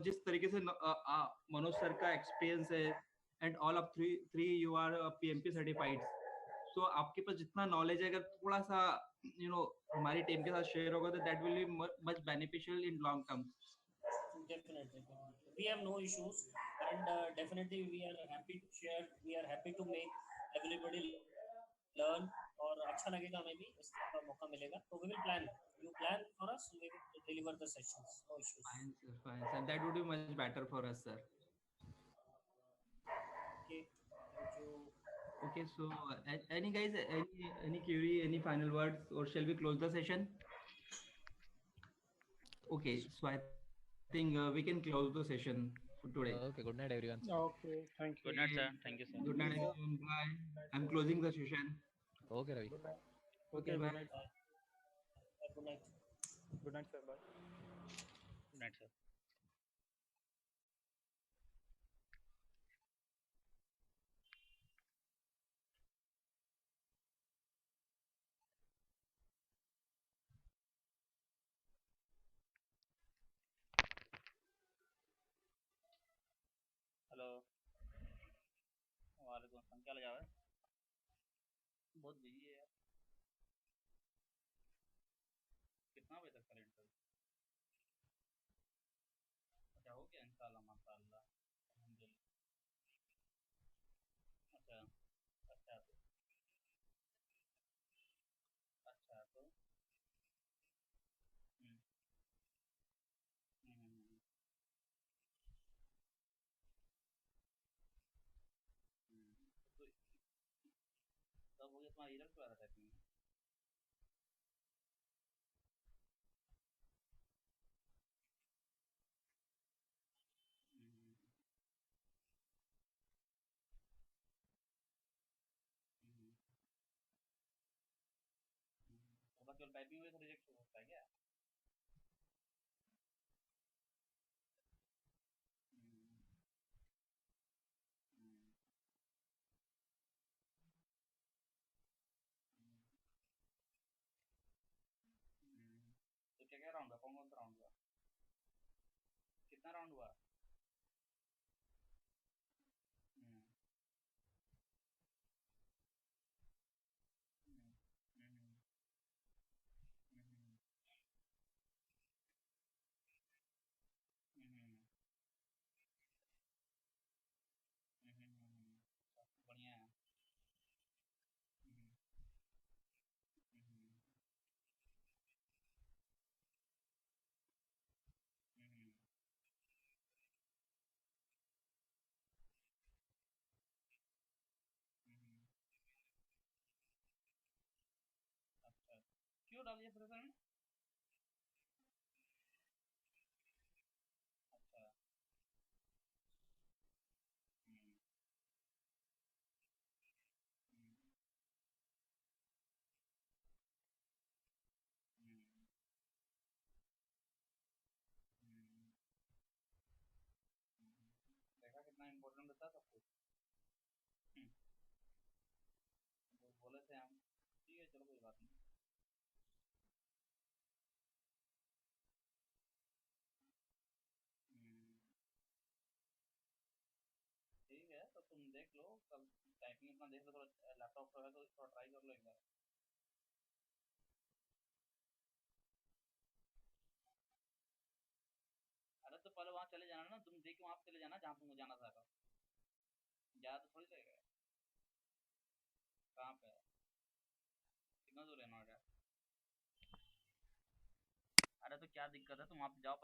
जिस तरीके से मनोज सर का एक्सपीरियंस है, and all of three you are PMP certified, तो आपके पास जितना नॉलेज है अगर थोड़ा सा हमारी टीम के साथ शेयर होगा तो that will be much beneficial in long term. Definitely. We have no issues, and definitely we are happy to share. We are happy to make everybody learn. और अच्छा लगेगा, हमें भी इस तरह का मौका मिलेगा, तो we will plan. You plan for us, we will deliver the sessions. No issues. Fine, sir. That would be much better for us, sir. Okay. Thank you. Okay, so any guys, any query, any final words, or shall we close the session? Okay, so I think we can close the session for today. Okay, good night everyone. Okay, thank you. Good night, sir. Thank you, sir. Good night, everyone. Bye. I'm closing the session. Okay, Ravi. Okay, bye. good night. Good night. Good night, sir. Bye. Good night, sir. Hello, वालेकुम अस्सलाम, क्या लगा है? बहुत बिजी है यार। कितना बजे तक करें इंटरव्यू? अच्छा, हो गया इंशाल्लाह, माशाल्लाह, अल्हम्दुलिल्लाह। अच्छा अच्छा तो हम्म, हम्म, हम्म, तो तब हो गया तुम्हारा रिजल्ट आ रहा था इसमें? हम्म, हम्म, तो बस केवल टाइपिंग में रिजेक्ट हो सकता है क्या? हम्म, हम्म, हम्म, तो क्या क्या राउंड हुआ, कौन कौन सा राउंड हुआ, कितना राउंड हुआ? हम्म, हम्म, हम्म, हम्म, हम्म, बढ़िया है। हम्म, हम्म, हम्म, हम्म, अच्छा, क्यों डाल दिया फ्रेशर में? अच्छा, हम्म, हम्म, हम्म, हम्म, देखा कितना इम्पोर्टेंट होता है सब कुछ। हम्म, वो बोले थे हम, ठीक है चलो कोई बात नहीं। ठीक है, तो तुम देख लो कल, टाइपिंग अपना देख लो, थोड़ा लैपटॉप पर है तो थोड़ा ट्राई कर लो एक बार। अरे तो पहले वहाँ चले जाना ना, तुम देख के वहाँ पे चले जाना जहाँ तुमको जाना था। ज्यादा तो थोड़ी लगेगा। कहाँ पे है? कितना दूर है नोएडा? अरे तो क्या दिक्कत है, तुम वहाँ पे जाओ।